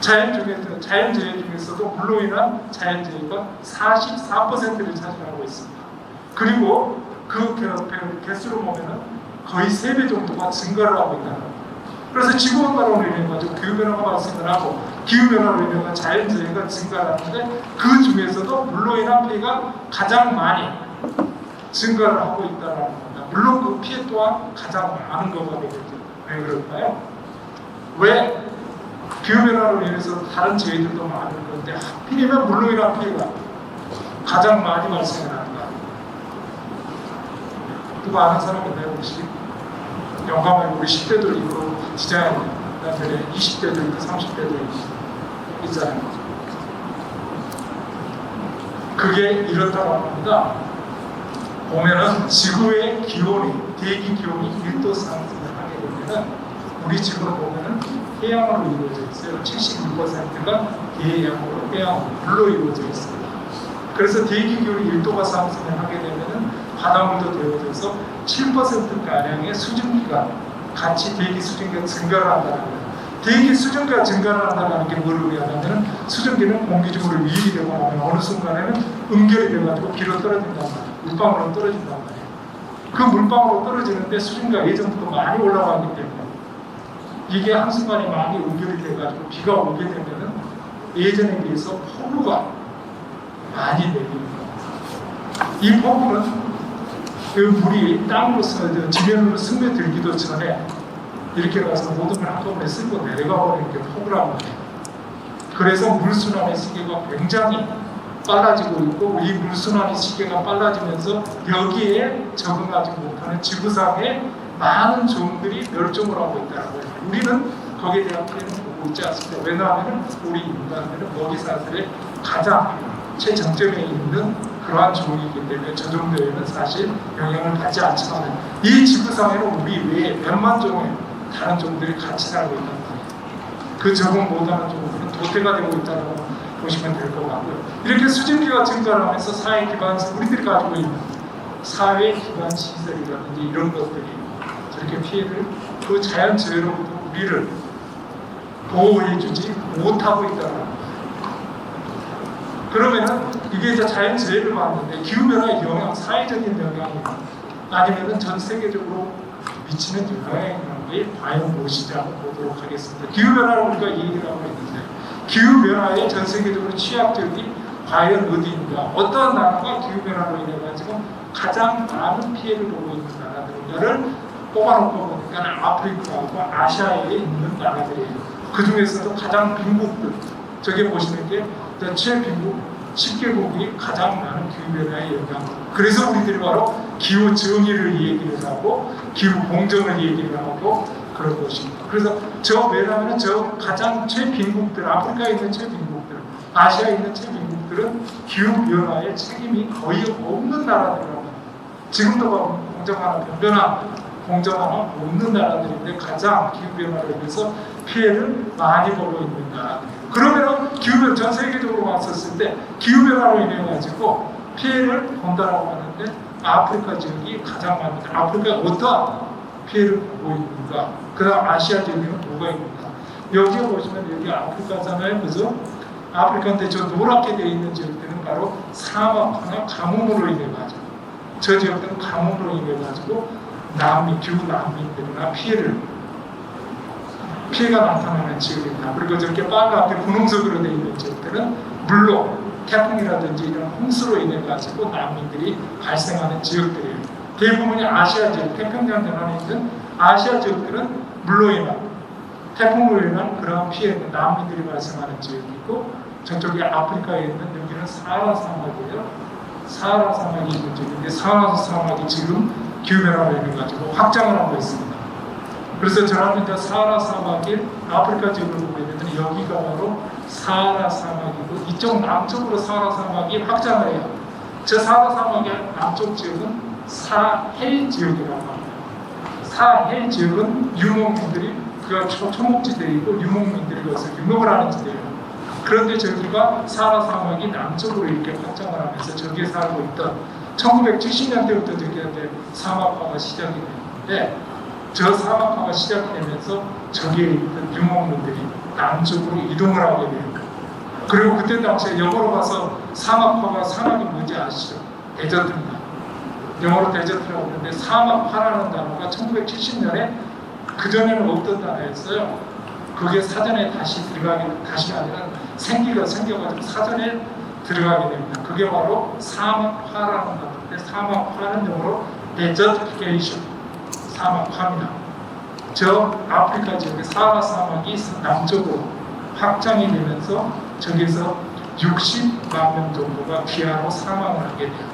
자연재해 중에서도 물로 인한 자연재해가 44%를 차지하고 있습니다. 그리고 그 개수로 보면은 거의 3배 정도가 증가를 하고 있다는 거예요. 그래서 지구온난화로 인해 가지고 기후변화가 발생을 하고 기후변화로 인해 자연재해가 증가를 하는데 그 중에서도 물로 인한 피해가 가장 많이 증가를 하고 있다는 겁니다. 물론 그 피해 또한 가장 많은 거가 되겠죠. 왜 그럴까요? 왜 기후변화로 인해서 다른 재해들도 많을 건데 하필이면 물로 인한 피해가 가장 많이 발생을 하는가? 누가 아는 사람 있나요? 혹시? 영감을 우리 10대도 있고 디자인들의 20대도 있고 30대도 있잖아요. 그게 이렇다고 합니다. 보면은 지구의 기온이 대기 기온이 1도 상승을 하게 되면은 우리 지구를 보면은 해양으로 이루어져 있어요. 76%가 해양으로 물로 이루어져 있습니다. 그래서 대기 기온이 1도가 상승을 하게 되면은 바닷물도 데워져서 7%가량의 수증기가 같이 대기 수증기가 증가를 한다는 거예요. 대기 수증기가 증가를 한다는 게 뭘 의미하냐면 수증기는 공기 중으로 유입이 되고 나면 어느 순간에는 응결이 돼가지고 비로 떨어진단 말이에요. 물방울로 떨어진단 말이에요. 그 물방울로 떨어지는데 수증기가 예전부터 많이 올라가기 때문에 이게 한순간에 많이 응결이 돼가지고 비가 오게 되면은 예전에 비해서 폭우가 많이 내립니다. 이 폭우는 그 물이 땅으로서 지면으로 스며들기도 전에 이렇게 가서 모든 걸 한꺼번에 쓸고 내려가 버리는 게 폭우라고 해요. 그래서 물순환의 시계가 굉장히 빨라지고 있고 이 물순환의 시계가 빨라지면서 여기에 적응하지 못하는 지구상의 많은 종들이 멸종을 하고 있다고 해요. 우리는 거기에 대한 피해는 보고 있지 않습니다. 왜냐하면 우리 인간들은 먹이사슬의 가장 최정점에 있는 그러한 종이기 때문에 저 정도에는 사실 영향을 받지 않지만 이 지구상에는 우리 외에 몇만 종의 다른 종들이 같이 살고 있단 말이에요. 그 적응 못하는 종들은 도태가 되고 있다고 보시면 될 것 같고요. 이렇게 수증기가 증가하면서 사회 기반, 우리들이 가지고 있는 사회 기반 시설이라든지 이런 것들이 저렇게 피해를 그 자연재해로부터 우리를 보호해주지 못하고 있다는 거예요. 그러면은 이게 이제 자연재해를 봤는데 기후변화의 영향, 사회적인 영향이 아니면은 전 세계적으로 미치는 영향이라는 게 과연 무엇인지 한번 보도록 하겠습니다. 기후변화를 우리가 얘기를 하고 있는데 기후변화에 전 세계적으로 취약적이 과연 어디인가, 어떤 나라가 기후변화로 인해 가지고 가장 많은 피해를 보고 있는 나라들인가를 뽑아놓고 보니까 아프리카하고 아시아에 있는 나라들이에요. 그 중에서도 가장 빈국들, 저게 보시는 게 최빈국 10개국이 가장 많은 기후변화의 영향. 그래서 우리들이 바로 기후 정의를 얘기를 하고 기후 공정을 얘기를 하고 그런 것입니다. 그래서 왜냐하면 저 가장 최빈국들, 아프리카에 있는 최빈국들, 아시아에 있는 최빈국들은 기후변화의 책임이 거의 없는 나라들이라고. 지금도 공정 하나, 변변화 공정 하나 없는 나라들인데 가장 기후변화로 인해서 피해를 많이 보고 있는 나라들이에요. 그러면 기후변화 전 세계적으로 봤었을 때 기후변화로 인해 가지고 피해를 본다라고 하는데 아프리카 지역이 가장 많습니다. 아프리카가 어떠한 피해를 보고 있는가? 그다음 아시아 지역에는 뭐가 있는가? 여기에 보시면 여기 아프리카잖아요, 그죠? 아프리카인데 저 노랗게 되어 있는 지역들은 바로 사막화나 가뭄으로 인해 가지고 저 지역들은 가뭄으로 인해 가지고 기후 난민들이나 피해가 나타나는 지역입니다. 그리고 저렇게 빨갛게 분홍색으로 되어 있는 지역들은 물로 태풍이라든지 이런 홍수로 인해 가지고 난민들이 발생하는 지역들이에요. 대부분이 아시아 지역, 태평양 연안에 있는 아시아 지역들은 물로 인한 태풍으로 인한 그러한 피해는 난민들이 발생하는 지역이고 저쪽에 아프리카에 있는 여기는 사하라 사막이에요. 사하라 사막이 있는 지역인데 사하라 사막이 지금 기후변화로 인해 가지고 확장을 하고 있습니다. 그래서 저는 이제 사하라 사막이 아프리카 지역을 보게 되면 여기가 바로 사하라 사막이고 이쪽 남쪽으로 사하라 사막이 확장을 해요. 저 사하라 사막의 남쪽 지역은 사헬 지역이라고 합니다. 사헬 지역은 유목민들이 그가 초목지대이고 유목민들이 거기서 유목을 하는 지대예요. 그런데 저기가 사하라 사막이 남쪽으로 이렇게 확장을 하면서 저기에 살고 있던 1970년대부터 저기에 사막화가 시작이 됐는데 저 사막화가 시작되면서 저기에 있던 유목민들이 남쪽으로 이동을 하게 됩니다. 그리고 그때 당시에 영어로 가서 사막이 뭔지 아시죠? 데저트입니다. 영어로 데저트라고 하는데 사막화라는 단어가 1970년에 그전에는 없던 단어였어요. 그게 사전에 다시가 아니라 생겨가지고 사전에 들어가게 됩니다. 그게 바로 사막화라는 단어인데 사막화는 영어로 desertification, 사막화입니다. 저 아프리카 지역의 사하라 사막이 남쪽으로 확장이 되면서 저기서 60만 명 정도가 귀화로 사망을 하게 돼요.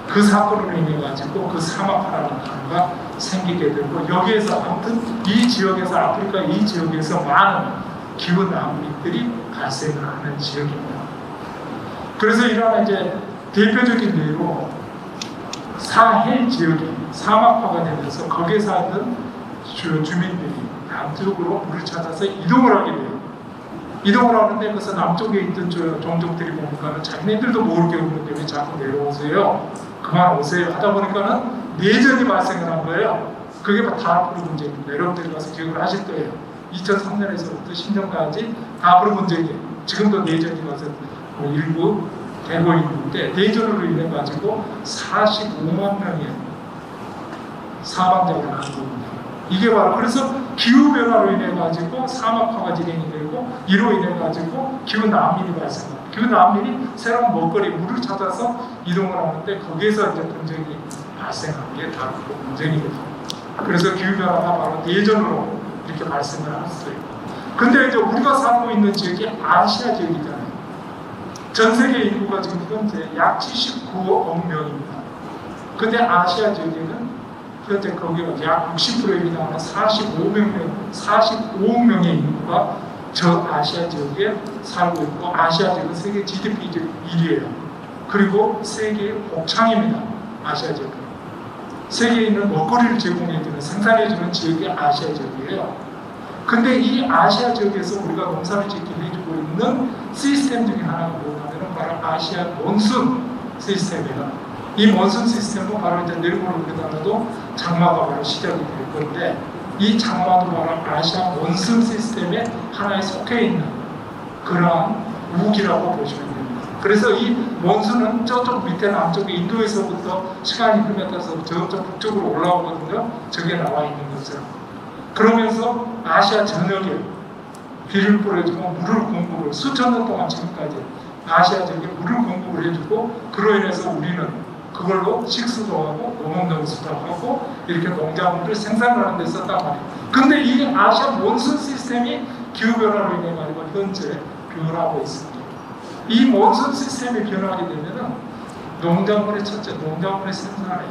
그 사건으로 인해 가지고 그 사막화라는 단어가 생기게 되고 여기에서 아무튼 이 지역에서 아프리카 이 지역에서 많은 기후 난민들이 발생을 하는 지역입니다. 그래서 이러한 이제 대표적인 예로 사헬 지역이 사막화가 되면서 거기에 사는 주민들이 남쪽으로 물을 찾아서 이동을 하게 돼요. 이동을 하는데 그래서 남쪽에 있던 종족들이 보니까는 자기네들도 모를 게 없는데 왜 자꾸 내려오세요? 그만 오세요 하다 보니까는 내전이 발생을 한 거예요. 그게 다프르 분쟁입니다. 여러분들이 가서 기억을 하실 거예요. 2003년에서부터 10년까지 다프르 분쟁이 지금도 내전이 가서 일부 되고 있는데 내전으로 인해 가지고 45만 명의 사망자가 나왔습니다. 이게 바로 그래서 기후 변화로 인해 가지고 사막화가 진행이 되고 이로 인해 가지고 기후 난민이 발생합니다. 기후 난민이 새로운 먹거리 물을 찾아서 이동을 하는데 거기에서 이제 분쟁이 발생한 게 바로 그 문제입니다. 그래서 기후변화가 바로 대전으로 이렇게 발생을 했어요. 근데 이제 우리가 살고 있는 지역이 아시아 지역이잖아요. 전 세계 인구가 지금 현재 약 79억 명입니다. 근데 아시아 지역에는 현재 거기가 약 60%에 해당하는 45억 명의 인구가 저 아시아 지역에 살고 있고, 아시아 지역은 세계 GDP 1위예요. 그리고 세계의 곡창입니다. 아시아 지역은. 세계에 있는 먹거리를 제공해주는, 생산해주는 지역이 아시아 지역이에요. 근데 이 아시아 지역에서 우리가 농사를 짓게 해주고 있는 시스템 중에 하나가 뭐냐면 바로 아시아 몬순 시스템이에요. 이 몬순 시스템은 바로 이제 내일 모레 우리나라도 장마가 바로 시작이 될 건데, 이 장마도 바로 아시아 몬순 시스템에 하나에 속해 있는 그러한 우기라고 보시면 됩니다. 그래서 이 몬순은 저쪽 밑에 남쪽에 인도에서부터 시간이 흐르면서 저쪽 북쪽으로 올라오거든요. 저게 나와 있는 것처럼. 그러면서 아시아 전역에 비를 뿌려주고 물을 공급을 수천 년 동안 지금까지 아시아 지역에 물을 공급을 해주고, 그로 인해서 우리는 그걸로 식수도 하고 농업농수도 하고 이렇게 농작물을 생산하는 데 썼단 말이에요. 근데 이 아시아 몬순 시스템이 기후변화로 인해 가지고 현재 변하고 있습니다. 이 몬순 시스템이 변하게 되면은 농작물의 첫째, 농작물의 생산에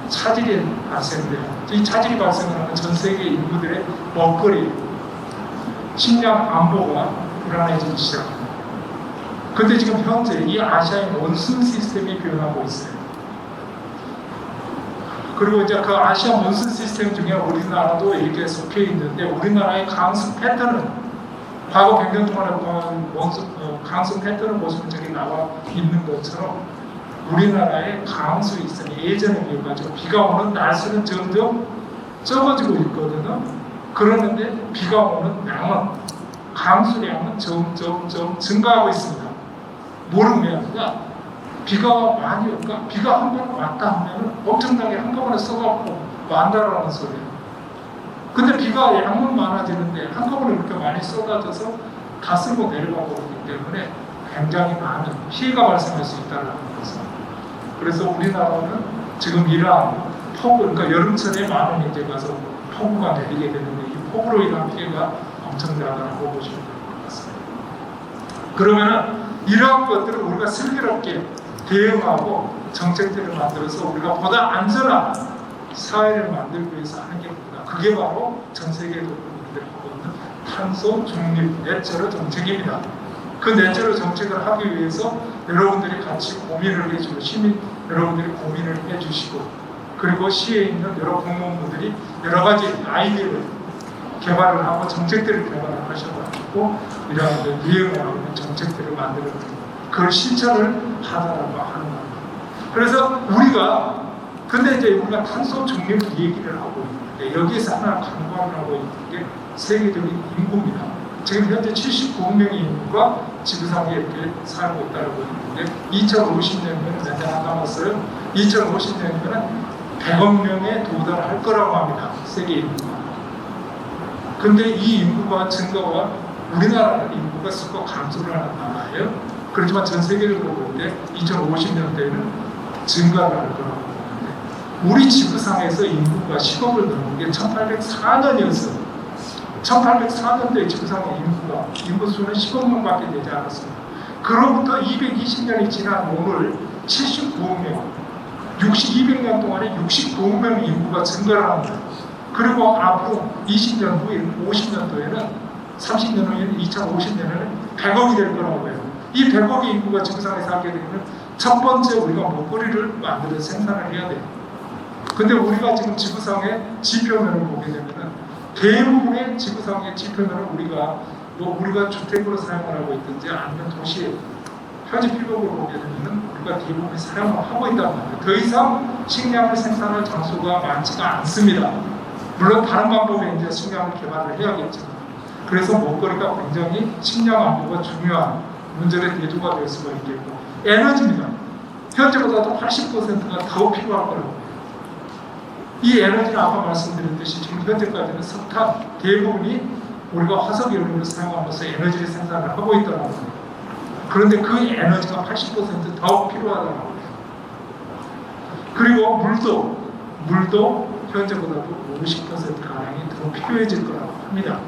차질이 발생돼요. 이 차질이 발생하면 전 세계 인구들의 먹거리, 식량 안보가 불안해지기 시작합니다. 근데 지금 현재 이 아시아의 몬순 시스템이 변하고 있어요. 그리고 이제 그 아시아 몬순 시스템 중에 우리나라도 이렇게 속해 있는데, 우리나라의 강수 패턴은 과거 100년 동안에 강수 패턴을 보시면 저기 나와 있는 것처럼 우리나라의 강수 있으니 예전에 비해가지고 비가 오는 날수는 점점 적어지고 있거든요. 그러는데 비가 오는 양은, 강수량은 점점 증가하고 있습니다. 뭐를 의미하느냐? 비가 많이 올까? 비가 한 번 왔다 하면 엄청나게 한꺼번에 쏟아붓고 만다라는 소리예요. 근데 비가 양은 많아지는데 한꺼번에 이렇게 많이 쏟아져서 다 쓸고 내려가고 있기 때문에 굉장히 많은 피해가 발생할 수 있다는 것입니다. 그래서 우리나라는 지금 이러한 폭우, 그러니까 여름철에 많은 이제 가서 폭우가 내리게 되는데, 이 폭우로 인한 피해가 엄청나다고 보시면 될 것 같습니다. 그러면은 이러한 것들을 우리가 슬기롭게 대응하고 정책들을 만들어서 우리가 보다 안전한 사회를 만들기 위해서 하는 게 뭐냐? 그게 바로 전 세계 국민들이 하고 있는 탄소 중립 넷제로 정책입니다. 그 넷제로 정책을 하기 위해서 여러분들이 같이 고민을 해주고, 시민 여러분들이 고민을 해주시고, 그리고 시에 있는 여러 공무원분들이 여러 가지 아이디어를 개발을 하고 정책들을 개발을 하셔가지고 이러한 유행하고 있는 정책들을 만들어 그걸 실천을 하다라고 하는 겁니다. 그래서 우리가, 근데 이제 우리가 탄소 중립 얘기를 하고 있는데, 여기에서 하나 강조를 하고 있는 게 세계적인 인구입니다. 지금 현재 79억 명의 인구가 지구상에 이렇게 살고 있다고 있는데, 2050년이면 몇 년 안 남았어요. 2050년이면 100억 명에 도달할 거라고 합니다. 세계 인구가. 근데 이 인구가 증가와 우리나라는 인구가 수가 감소를 하는 나라예요. 그렇지만 전 세계적으로 볼 때 2050년대에는 증가를 할 거라고 보는데, 우리 지구상에서 인구가 10억을 넘은 게 1804년이었어요. 1804년도에 지구상의 인구수는 10억 명밖에 되지 않았습니다. 그로부터 220년이 지난 오늘 79억 명, 200년 동안에 69억 명의 인구가 증가를 합니다. 그리고 앞으로 20년 후인 50년도에는 30년 후인 2050년에는 100억이 될 거라고 해요. 이 100억의 인구가 지구상에 살게 되면 첫 번째 우리가 먹거리를 만들어 생산을 해야 돼요. 근데 우리가 지금 지구상의 지표면을 보게 되면은 대부분의 지구상의 지표면을 우리가 주택으로 사용을 하고 있든지 아니면 도시에 표지필목으로 보게 되면은 우리가 대부분 사용을 하고 있단 말이에요. 더 이상 식량을 생산할 장소가 많지가 않습니다. 물론 다른 방법에 이제 식량을 개발을 해야겠지만, 그래서 먹거리가 굉장히 식량 안보가 중요한 문제의 대두가 될 수가 있겠고, 에너지입니다. 현재보다도 80%가 더 필요할 거라고 해요. 이 에너지는 아까 말씀드렸듯이 지금 현재까지는 석탄 대부분이 우리가 화석 연료를 사용하면서 에너지를 생산을 하고 있더라고요. 그런데 그 에너지가 80% 더 필요하다고 해요. 그리고 물도 현재보다도 50%가량이 더 필요해질 거라고 합니다.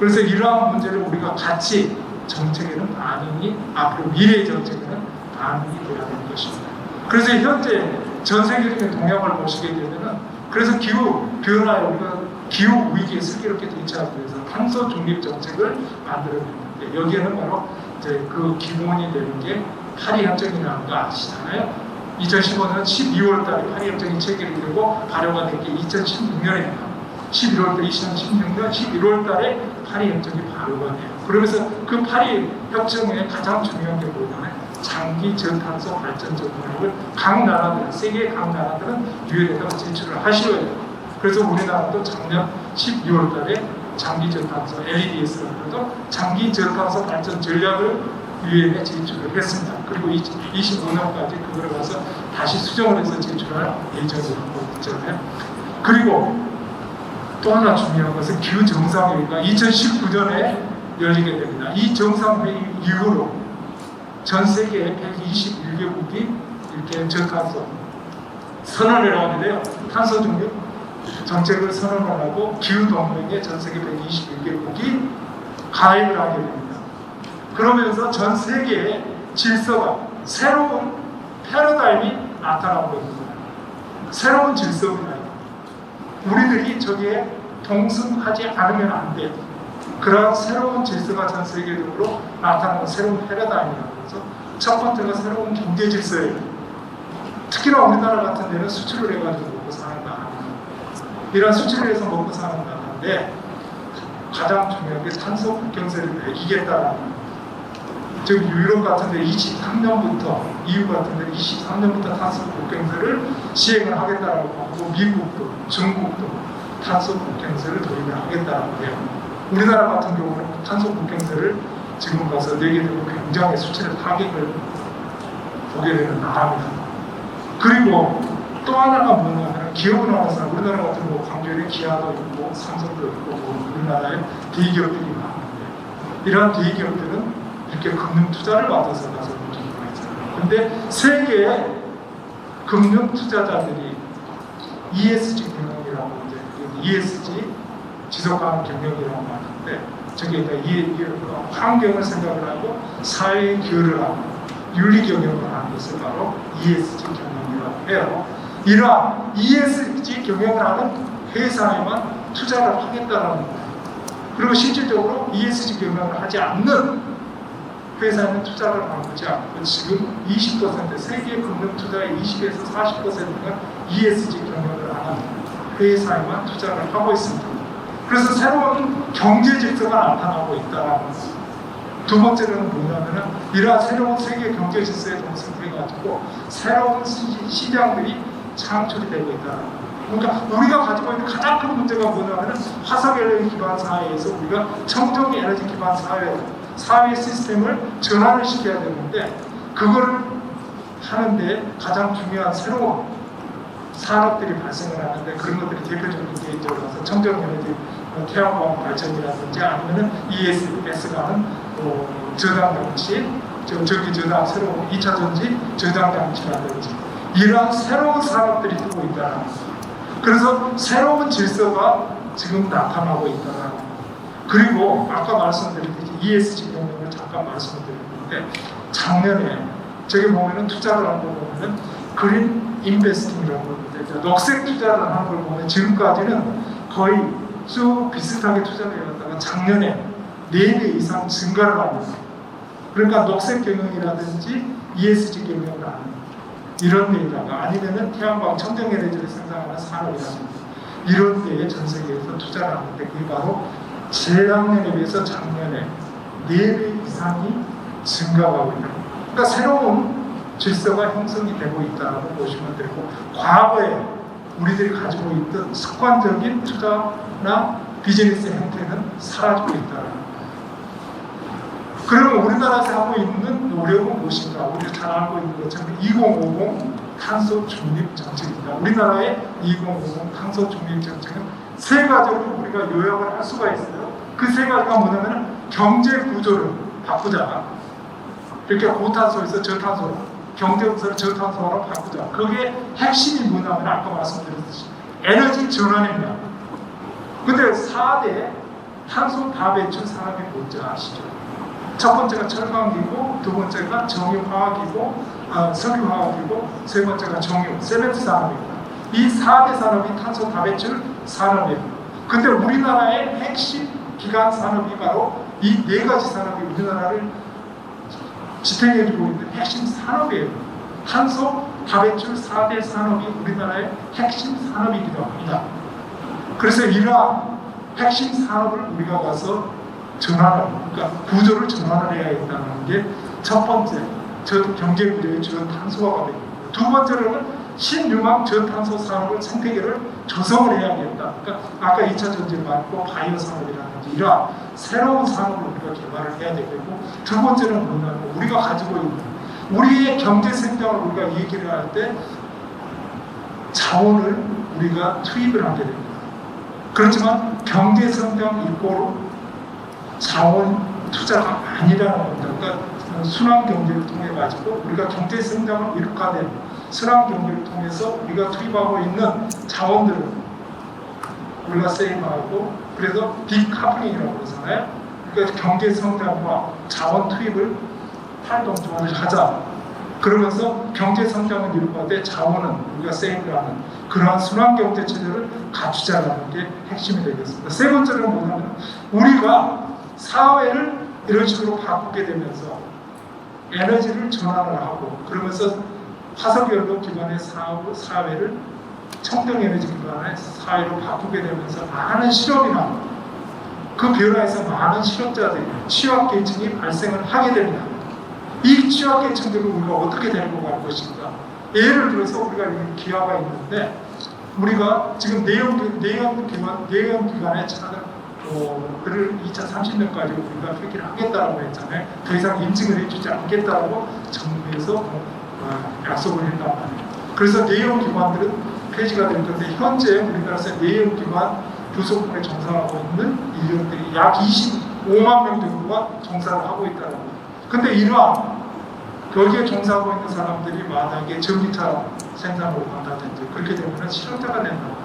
그래서 이러한 문제를 우리가 같이 정책에는 반영이, 앞으로 미래의 정책에는 반영이 돼야 되는 것입니다. 그래서 현재 전 세계적인 동향을 보시게 되면은, 그래서 기후 변화에 우리가 기후 위기에 슬기롭게 대처하기 위해서 탄소 중립 정책을 만들어냈는데, 여기에는 바로 이제 그 기본이 되는 게 파리 협정이라는 거 아시잖아요. 2015년 12월 달에 파리 협정이 체결되고 발효가 된 게 2016년입니다. 2016년 11월 달에 파리 협정이 발효가 돼요. 그러면서 그 파리 협정의 가장 중요한 게 뭐냐면 장기 저탄소 발전 전략을 각 나라들, 세계 각 나라들은 유엔에다가 제출을 하셔야 돼요. 그래서 우리나라도 작년 12월 달에 장기 저탄소 LEDS라고 장기 저탄소 발전 전략을 유엔에 제출을 했습니다. 그리고 25년까지 그걸 가서 다시 수정을 해서 제출할 예정이라고 있잖아요. 그리고 또 하나 중요한 것은 기후 정상회의가 2019년에 열리게 됩니다. 이 정상회의 이후로 전 세계 121개국이 이렇게 저탄소 선언을 하는데요. 탄소 중립 정책을 선언을 하고 기후 동맹에 전 세계 121개국이 가입을 하게 됩니다. 그러면서 전 세계의 질서가 새로운 패러다임이 나타나고 있는 거예요. 새로운 질서입니다. 우리들이 저기에 동승하지 않으면 안 돼요. 그런 새로운 질서가 전 세계적으로 나타나는 새로운 패러다임이라고 해서 첫 번째가 새로운 경제 질서예요. 특히나 우리나라 같은 데는 수출을 해가지고 먹고 사는 나라입니다. 이런 수출을 해서 먹고 사는 나라인데 가장 중요한 게 탄소 국경세를 매기겠다라는 거예요. 지금 유럽 같은 데 23년부터, EU 같은 데 23년부터 탄소 국경세를 시행을 하겠다라고 하고, 미국도, 중국도 탄소 국경세를 도입을 하겠다라고 해요. 우리나라 같은 경우는 탄소 국경세를 지금 가서 내게 되고 굉장히 수출의 타격을 보게 되는 나라입니다. 그리고 또 하나가 뭐냐면 기업은 알아서 우리나라 같은 경우 광주에는 기아도 있고 삼성도 있고 우리나라에 대기업들이 많은데 이러한 대기업들은 이렇게 금융 투자를 받아서 가서 움직이고 있잖아요. 근데 세계의 금융 투자자들이 ESG 경영이라고 이제 ESG 지속가능 경영이라고 하는데 저기에다 환경을 생각을 하고 사회에 기여를 하고 윤리 경영을 하는 것을 바로 ESG 경영이라고 해요. 이러한 ESG 경영을 하는 회사에만 투자를 하겠다는 거예요. 그리고 실질적으로 ESG 경영을 하지 않는 회사는 투자를 나오지 않고 지금 20% 세계 금융 투자의 20에서 40%가 ESG 경영을 하는 회사에만 투자를 하고 있습니다. 그래서 새로운 경제 질서가 나타나고 있다는 거죠. 두 번째는 뭐냐면은 이러한 새로운 세계 경제 질서에 동승해가지고 새로운 시장들이 창출이 되고 있다는 거예요. 그러니까 우리가 가지고 있는 가장 큰 문제가 뭐냐면은 화석 에너지 기반 사회에서 우리가 청정 에너지 기반 사회 시스템을 전환을 시켜야 되는데 그거를 하는데 가장 중요한 새로운 산업들이 발생을 하는데 그런 것들이 대표적인 게 이제 와서 청정 에너지 태양광 발전이라든지 아니면은 ESS가 하는 저장 장치, 전기 저장 새로운 2차 전지 저장 장치라든지 이러한 새로운 산업들이 뜨고 있다는 거죠. 그래서 새로운 질서가 지금 나타나고 있다는 거죠. 그리고 아까 말씀드렸듯이 ESG 경영을 잠깐 말씀드렸는데 작년에 저기 보면은 투자를 하는 거 보면은 그린 인베스팅이라고 하는데 녹색 투자를 하는 걸 보면 지금까지는 거의 쭉 비슷하게 투자를 해왔다가 작년에 4배 이상 증가를 합니다. 그러니까 녹색 경영이라든지 ESG 경영을 하는 이런 데에다가 아니면은 태양광 청정 에너지를 생산하는 산업이라든지 이런 데에 전 세계에서 투자를 하는데 그게 바로 재작년에 비해서 작년에 4배 이상이 증가하고 있는 거예요. 그러니까 새로운 질서가 형성이 되고 있다고 보시면 되고 과거에 우리들이 가지고 있던 습관적인 투자나 비즈니스 형태는 사라지고 있다는 거예요. 그러면 우리나라에서 하고 있는 노력은 무엇인가? 우리가 잘 알고 있는 것처럼 2050 탄소 중립 정책입니다. 우리나라의 2050 탄소 중립 정책은 세 가지로 우리가 요약을 할 수가 있어요. 그 세 가지가 뭐냐면 경제 구조를 바꾸자. 이렇게 고탄소에서 저탄소로 경제부서를 저탄소화로 바꾸자. 그게 핵심이 뭐냐면 아까 말씀드렸듯이 에너지 전환입니다. 근데 4대 탄소 다배출 산업이 뭔지 아시죠? 첫 번째가 철강기고, 두 번째가 정유화학이고, 석유화학이고, 세 번째가 정유, 세멘트 산업입니다. 이 4대 산업이 탄소 다배출 산업이에요. 근데 우리나라의 핵심 기간 산업이 바로 이 네 가지 산업이 우리나라를 지탱해주고 있는 핵심 산업이에요. 탄소 다배출 4대 산업이 우리나라의 핵심 산업이기도 합니다. 그래서 이러한 핵심 산업을 우리가 가서 전환을, 그러니까 구조를 전환을 해야겠다는 게 첫 번째, 경제 구조의 저탄소화가 됩니다. 두 번째로는 신융합 저탄소 산업을 생태계를 조성을 해야겠다. 그러니까 아까 2차 전지를 말고 바이오 산업이라든지 이러한 새로운 산업을 우리가 개발을 해야 되겠고, 두 번째는 뭐냐면 우리가 가지고 있는 우리의 경제 성장을 우리가 얘기를 할 때 자원을 우리가 투입을 하게 됩니다. 그렇지만 경제 성장 이꼬로 자원 투자가 아니라는 겁니다. 그러니까 순환 경제를 통해 가지고 우리가 경제 성장을 이룩하는 순환 경제를 통해서 우리가 투입하고 있는 자원들을 우리가 세이브하고, 그래서 디카플링이라고 그러잖아요. 그러니까 경제 성장과 자원 투입을 활동적으로 하자. 그러면서 경제 성장을 이루는데 자원은 우리가 세이브하는 그러한 순환 경제 체제를 갖추자라는 게 핵심이 되겠습니다. 세 번째는 뭐냐면 우리가 사회를 이런 식으로 바꾸게 되면서 에너지를 전환을 하고, 그러면서 화석연료 기반의 사회를 청정에너지 기반의 사회로 바꾸게 되면서 많은 실업이나 그 변화에서 많은 실업자들이, 취약계층이 발생을 하게 됩니다. 이 취약계층들을 우리가 어떻게 데리고 갈 것인가? 예를 들어서 우리가 기아가 있는데 우리가 지금 내연기관의 차를 그를 2030년까지 우리가 폐기를 하겠다라고 했잖아요. 더 이상 인증을 해주지 않겠다라고 정부에서 약속을 했단 말이에요. 그래서 내연기관들은 폐지가 될 건데, 현재 우리나라에서 내연기관 부속품에 종사하고 있는 인력들이 약 25만 명 정도가 종사를 하고 있다는 거예요. 근데 이러한 거기에 종사하고 있는 사람들이 만약에 전기차 생산으로 간다든지 그렇게 되면 실업자가 된다고 해요.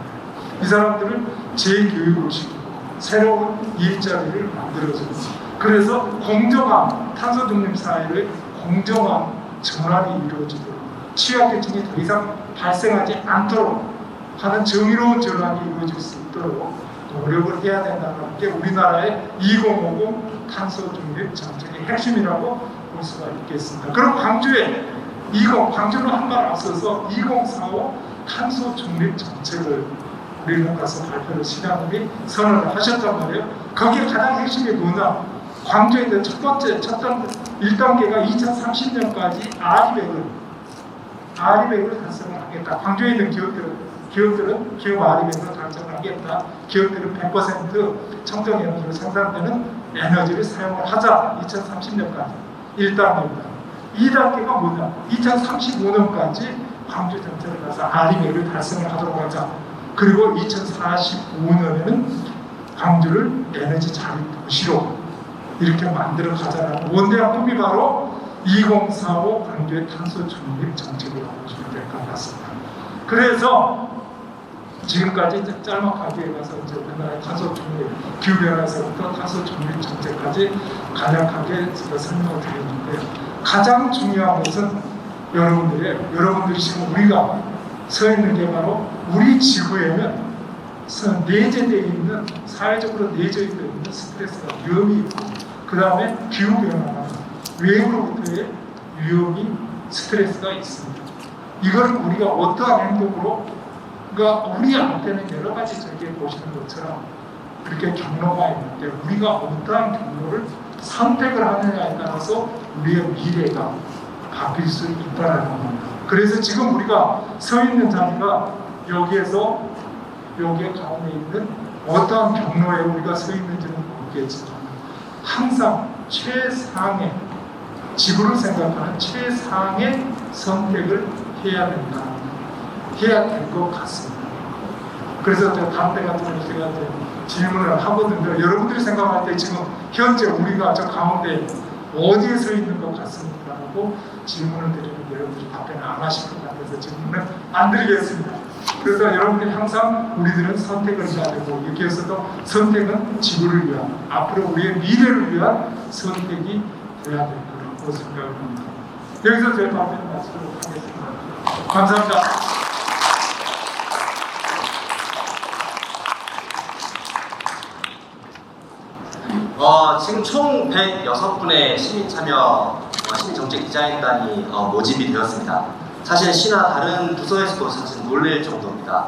이 사람들을 재교육을 시키고 새로운 일자리를 만들어주고, 그래서 공정한 탄소 중립 사회의 공정한 전환이 이루어지도록, 취약계층이 더 이상 발생하지 않도록 하는 정의로운 전환이 이루어질 수 있도록 노력을 해야 된다는 게 우리나라의 2050 탄소 중립 정책의 핵심이라고 볼 수가 있겠습니다. 그럼 광주는 한 발 앞서서 2045 탄소 중립 정책을 우리는 가서 발표를 시장님이 선언을 하셨단 말이에요. 거기에 가장 핵심이 뭐냐? 광주에 있는 첫 번째 1단계가 2030년까지 RE100을 달성을 하겠다. 광주에 있는 기업들은 기업 RE100을 달성을 하겠다. 기업들은 100% 청정에너지로 생산되는 에너지를 사용을 하자. 2030년까지 1단계입니다. 2단계가 뭐냐? 2035년까지 광주 전체를 가서 RE100을 달성을 하도록 하자. 그리고 2045년에는 광주를 에너지 자립 도시로 이렇게 만들어 가자라는 원대한 꿈이 바로 2045 광주의 탄소 중립 정책이라고 보시면 될 것 같습니다. 그래서 지금까지 짤막하게 가서 이제 우리나라의 탄소 중립, 기후변화에서부터 탄소 중립 정책까지 간략하게 제가 설명을 드렸는데, 가장 중요한 것은 여러분들이 지금 우리가 서 있는 게 바로 우리 지구에는 내재되어 있는, 사회적으로 내재되어 있는 스트레스가, 위험이 있고, 그 다음에 기후변화나 외부로부터의 위험이, 스트레스가 있습니다. 이걸 우리가 어떠한 행동으로, 그러니까 우리한테는 여러 가지 저기 보시는 것처럼 그렇게 경로가 있는데, 우리가 어떠한 경로를 선택을 하느냐에 따라서 우리의 미래가 바뀔 수 있다는 겁니다. 그래서 지금 우리가 서 있는 자리가 여기에 가운데 있는 어떠한 경로에 우리가 서 있는지는 모르겠지만 항상 최상의, 지구를 생각하는 최상의 선택을 해야 된다. 해야 될 것 같습니다. 그래서 다음 때 같은 제가 질문을 하거든요. 여러분들이 생각할 때 지금 현재 우리가 저 가운데 어디에 서 있는 것 같습니까? 하고 질문을 드리는 여러분들이 답변을 안 하실 것 같아서 질문을 안 드리겠습니다. 그래서 여러분들이 항상 우리들은 선택을 해야 되고 여기에서도 선택은 지구를 위한 앞으로 우리의 미래를 위한 선택이 돼야 될 거라고 생각합니다. 여기서 제 답변을 마치도록 하겠습니다. 감사합니다. 지금 총 106분의 시민 참여 시민정책 디자인단이 모집이 되었습니다. 사실 시나 다른 부서에서도 사실 놀랄 정도입니다.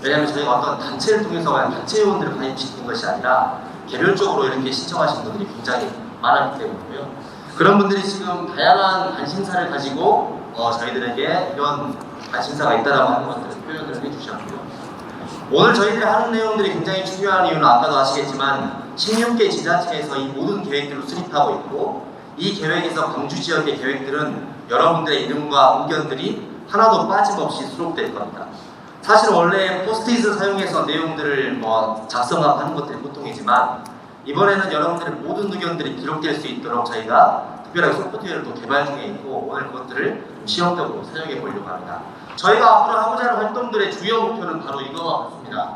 왜냐하면 저희가 어떤 단체를 통해서 그냥 단체 회원들을 가입시킨 것이 아니라 개별적으로 이렇게 신청하신 분들이 굉장히 많았기 때문이고요. 그런 분들이 지금 다양한 관심사를 가지고 저희들에게 이런 관심사가 있다라고 하는 것들을 표현을 해주셨고요. 오늘 저희들이 하는 내용들이 굉장히 중요한 이유는 아까도 아시겠지만 16개 지자체에서 이 모든 계획들을 수립하고 있고 이 계획에서 광주 지역의 계획들은 여러분들의 이름과 의견들이 하나도 빠짐없이 수록될 겁니다. 사실 원래 포스트잇을 사용해서 내용들을 작성하고 하는 것들이 보통이지만 이번에는 여러분들의 모든 의견들이 기록될 수 있도록 저희가 특별하게 소프트웨어를 또 개발 중에 있고 오늘 그것들을 시험적으로 사용해 보려고 합니다. 저희가 앞으로 하고자 하는 활동들의 주요 목표는 바로 이거와 같습니다.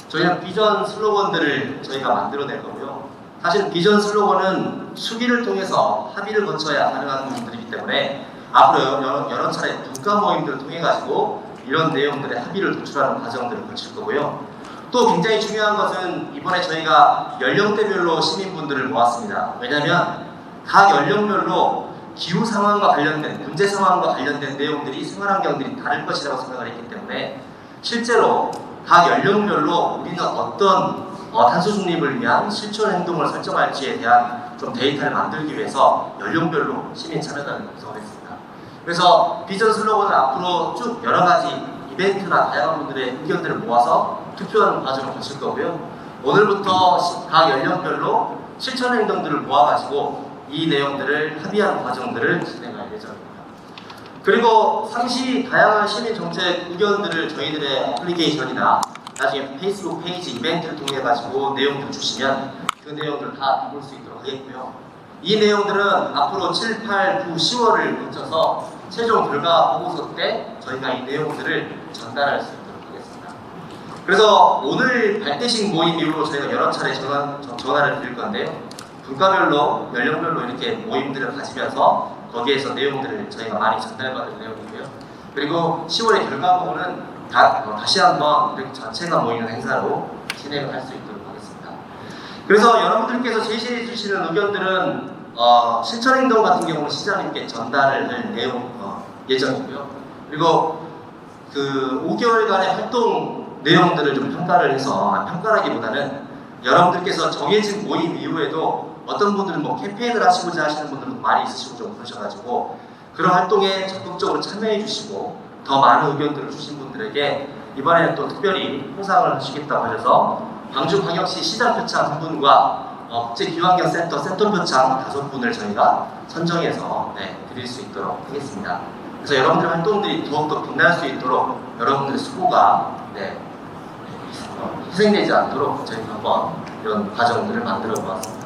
저희는 비전 슬로건들을 저희가 만들어낼 거고요. 사실 비전 슬로건은 수기를 통해서 합의를 거쳐야 가능한 부분들이기 때문에 앞으로 여러 차례 분과 모임들을 통해 가지고 이런 내용들의 합의를 도출하는 과정들을 거칠 거고요. 또 굉장히 중요한 것은 이번에 저희가 연령대별로 시민분들을 모았습니다. 왜냐하면 각 연령별로 기후 상황과 관련된, 문제 상황과 관련된 내용들이 생활환경들이 다를 것이라고 생각을 했기 때문에 실제로 각 연령별로 우리는 어떤 탄소 중립을 위한 실천 행동을 설정할지에 대한 좀 데이터를 만들기 위해서 연령별로 시민 참여단을 구성을 했습니다. 그래서 비전 슬로건을 앞으로 쭉 여러 가지 이벤트나 다양한 분들의 의견들을 모아서 투표하는 과정을 거칠 거고요. 오늘부터 각 연령별로 실천 행동들을 모아가지고 이 내용들을 합의하는 과정들을 진행할 예정입니다. 그리고 상시 다양한 시민 정책 의견들을 저희들의 애플리케이션이나 나중에 페이스북 페이지 이벤트를 통해 가지고 내용들을 주시면 그 내용들을 다 볼 수 있도록 하겠고요. 이 내용들은 앞으로 7, 8, 9, 10월을 거쳐서 최종 결과 보고서 때 저희가 이 내용들을 전달할 수 있도록 하겠습니다. 그래서 오늘 발대식 모임 이후로 저희가 여러 차례 전화를 드릴 건데요. 분과별로, 연령별로 이렇게 모임들을 가지면서 거기에서 내용들을 저희가 많이 전달받을 내용이고요. 그리고 10월의 결과 보고는 다시 한번 이렇게 전체가 모이는 행사로 진행을 할 수 있도록 하겠습니다. 그래서 여러분들께서 제시해 주시는 의견들은 실천 행동 같은 경우는 시장님께 전달을 할 내용 예정이고요. 그리고 그 5개월간의 활동 내용들을 좀 평가를 해서 평가라기보다는 여러분들께서 정해진 모임 이후에도 어떤 분들은 캠페인을 하시고자 하시는 분들도 많이 있으시고 좀 그러셔가지고 그런 활동에 적극적으로 참여해 주시고 더 많은 의견들을 주신 분들에게 이번에는 또 특별히 포상을 하시겠다고 하셔서 광주광역시 시장표창 1분과 국제기후환경센터 센터표창 5분을 저희가 선정해서 드릴 수 있도록 하겠습니다. 그래서 여러분들의 활동들이 더욱더 빛날 수 있도록 여러분들의 수고가 희생되지 않도록 저희가 한번 이런 과정들을 만들어 보았습니다.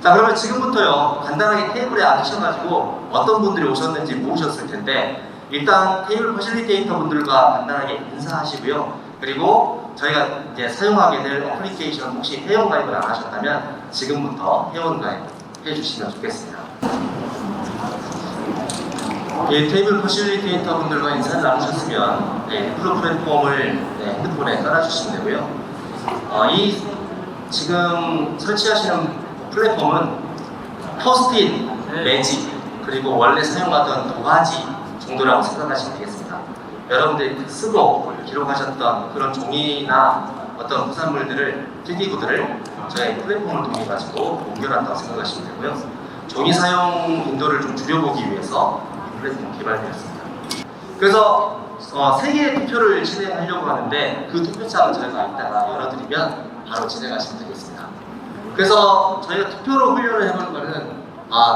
자, 그러면 지금부터요 간단하게 테이블에 앉으셔가지고 어떤 분들이 오셨는지 모으셨을 텐데 일단 테이블 퍼실리테이터 분들과 간단하게 인사하시고요. 그리고 저희가 이제 사용하게 될 어플리케이션 혹시 회원가입을 안 하셨다면 지금부터 회원가입 해주시면 좋겠습니다. 테이블 퍼실리테이터 분들과 인사를 나누셨으면 애플 플랫폼을 핸드폰에 깔아주시면 되고요. 이 지금 설치하시는 플랫폼은 포스트잇, 매직, 그리고 원래 사용하던 도화지 정도라고 생각하시면 되겠습니다. 여러분들이 쓰고 기록하셨던 그런 종이나 어떤 부산물들을, 필기구들을 저희 플랫폼을 통해 가지고 옮겨놨다고 생각하시면 되고요. 종이 사용 빈도를 좀 줄여보기 위해서 이 플랫폼 개발되었습니다. 그래서 3개의 투표를 진행하려고 하는데 그 투표창을 저희가 이따가 열어드리면 바로 진행하시면 되겠습니다. 그래서 저희가 투표로 훈련을 해보는 것은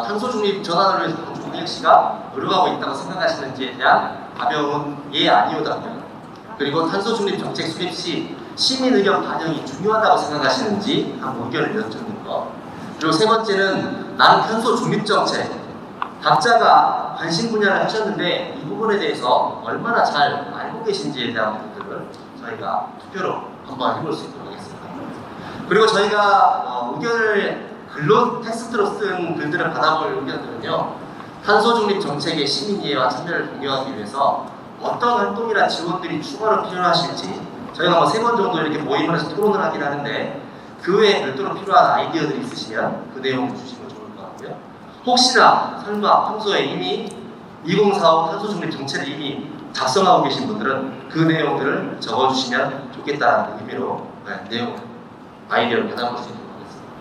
탄소 중립 전환을 위해서 광주광역시가 노력하고 있다고 생각하시는지에 대한 가벼운 예, 아니오답변, 그리고 탄소 중립 정책 수립 시 시민 의견 반영이 중요하다고 생각하시는지 한번 의견을 여쭙는 것, 그리고 세 번째는 나는 탄소 중립 정책. 각자가 관심 분야를 하셨는데 이 부분에 대해서 얼마나 잘 알고 계신지에 대한 부분들을 저희가 투표로 한번 해볼 수 있도록 하겠습니다. 그리고 저희가 의견을 글로 텍스트로 쓴 글들을 받아볼 의견들은요, 탄소 중립 정책의 시민이해와 참여를 독려하기 위해서 어떤 활동이나 지원들이 추가로 필요하실지 저희가 뭐 3번 정도 이렇게 모임을 해서 토론을 하긴 하는데 그 외에 별도로 필요한 아이디어들이 있으시면 그 내용을 주시면 좋을 것 같고요. 혹시나 설마 평소에 이미 2045 탄소 중립 정책을 이미 작성하고 계신 분들은 그 내용들을 적어주시면 좋겠다는 의미로 내용, 아이디어를 받아볼 수 있도록 하겠습니다.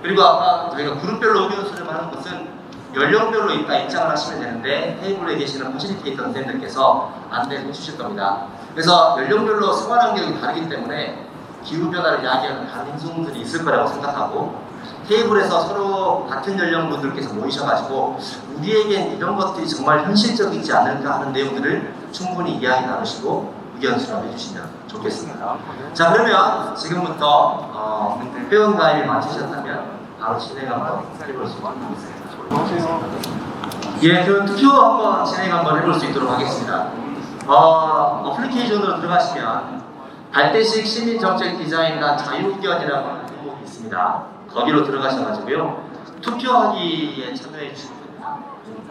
그리고 아까 저희가 그룹별로 의견 수렴하는 것은 연령별로 입장을 하시면 되는데 테이블에 계시는 퍼실리테이터 선생님들께서 안내를 해주실 겁니다. 그래서 연령별로 생활 환경이 다르기 때문에 기후변화를 야기하는 다른 행동들이 있을 거라고 생각하고 테이블에서 서로 같은 연령분들께서 모이셔가지고 우리에겐 이런 것들이 정말 현실적이지 않을까 하는 내용들을 충분히 이야기 나누시고 의견 수렴해 주시면 좋겠습니다. 자, 그러면 지금부터 회원 가입을 마치셨다면 바로 진행 한번 해볼 수 있도록 하겠습니다. 예, 그럼 투표 한번 진행 한번 해볼 수 있도록 하겠습니다. 어플리케이션으로 들어가시면 발대식 시민정책 디자인단 자유의견이라고 하는項目이 있습니다. 거기로 들어가셔가지고요, 투표하기에 참여해 주시면 됩니다.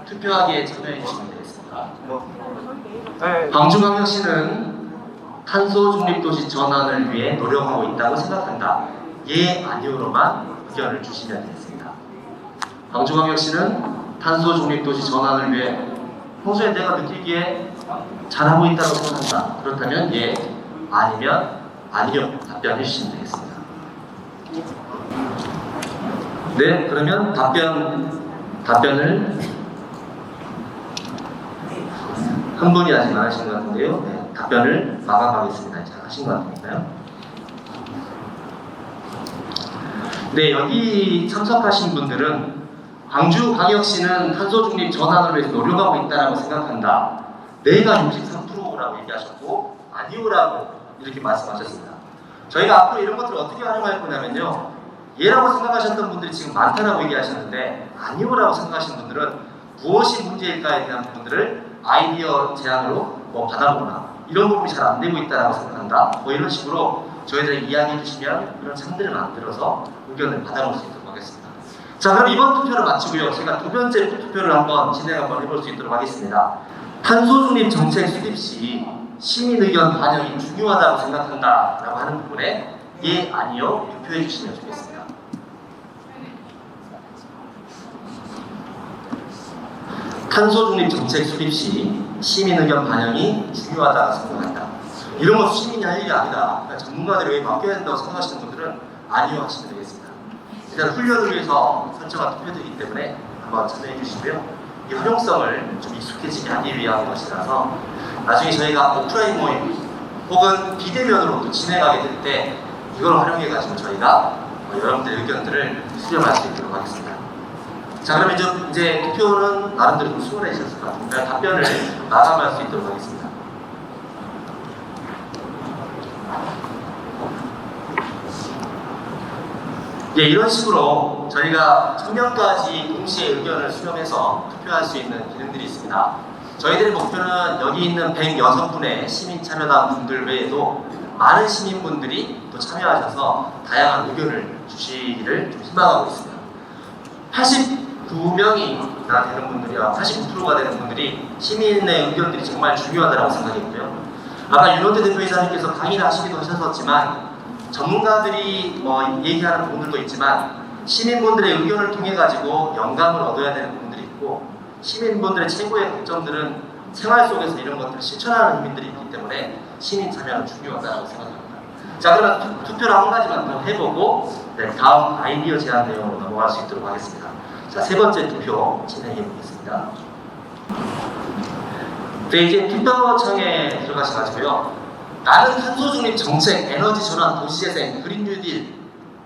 투표하기에 참여해 주시면 되겠습니다. 광주광역시는 탄소 중립 도시 전환을 위해 노력하고 있다고 생각한다. 예, 아니오로만 의견을 주시면 되겠습니다. 광주광역시는 탄소 중립 도시 전환을 위해 평소에 내가 느끼기에 잘하고 있다고 생각한다. 그렇다면 예, 아니면 아니요 답변해 주시면 되겠습니다. 네, 그러면 답변을 한 분이 아직 안 하신 것 같은데요. 네, 답변을 마감하겠습니다. 잘 하신 것 같으니까요. 네, 여기 참석하신 분들은 광주광역시는 탄소 중립 전환을 위해서 노력하고 있다고 생각한다. 네가 63%라고 얘기하셨고 아니오라고 이렇게 말씀하셨습니다. 저희가 앞으로 이런 것들을 어떻게 활용할 거냐면요, 예라고 생각하셨던 분들이 지금 많다라고 얘기하셨는데 아니오라고 생각하시는 분들은 무엇이 문제일까에 대한 부분들을 아이디어 제안으로 받아보거나 이런 부분이 잘 안 되고 있다고 생각한다. 이런 식으로 저희들이 이야기해 주시면 그런 창들을 만들어서 의견을 받아볼 수 있도록 하겠습니다. 자, 그럼 이번 투표를 마치고요, 제가 두 번째 투표를 한번 진행 한번 해볼 수 있도록 하겠습니다. 탄소 중립 정책 수립 시 시민 의견 반영이 중요하다고 생각한다라고 하는 부분에 예, 아니요 투표해 주시면 좋겠습니다. 탄소 중립 정책 수립 시 시민 의견 반영이 중요하다고 생각한다. 이런 건 시민이 할 일이 아니다. 그러니까 전문가들이 왜 맡겨야 된다고 생각하시는 분들은 아니요 하시면 되겠습니다. 일단 훈련을 위해서 설정한 투표들이기 때문에 한번 참여해 주시고요. 이 활용성을 좀 익숙해지게 하기 위한 것이라서 나중에 저희가 오프라인 모임 혹은 비대면으로 또 진행하게 될 때 이걸 활용해 가지고 저희가 여러분들의 의견들을 수렴할 수 있도록 하겠습니다. 자, 그러면 이제 투표는 나름대로 좀 수월해지셨을 것 같으니까 답변을 마감할 수 있도록 하겠습니다. 예, 이런 식으로 저희가 1000명까지 동시에 의견을 수렴해서 투표할 수 있는 기능들이 있습니다. 저희들의 목표는 여기 있는 106분의 시민 참여단 분들 외에도 많은 시민분들이 또 참여하셔서 다양한 의견을 주시기를 좀 희망하고 있습니다. 89명이나 되는 분들이야 89%가 되는 분들이 시민의 의견들이 정말 중요하다고 생각했고요. 아까 윤원태 대표이사님께서 강의를 하시기도 하셨었지만 전문가들이 얘기하는 부분들도 있지만 시민분들의 의견을 통해 가지고 영감을 얻어야 되는 부분들이 있고 시민분들의 최고의 걱정들은 생활 속에서 이런 것들을 실천하는 힘들이 있기 때문에 시민 참여는 중요하다고 생각합니다. 자, 그러면 투표를 한 가지만 더 해보고 다음 아이디어 제안 내용으로 넘어갈 수 있도록 하겠습니다. 자, 세 번째 투표 진행해 보겠습니다. 네, 이제 투표창에 들어가셔가지고요. 나는 탄소 중립 정책, 에너지 전환, 도시재생, 그린 뉴딜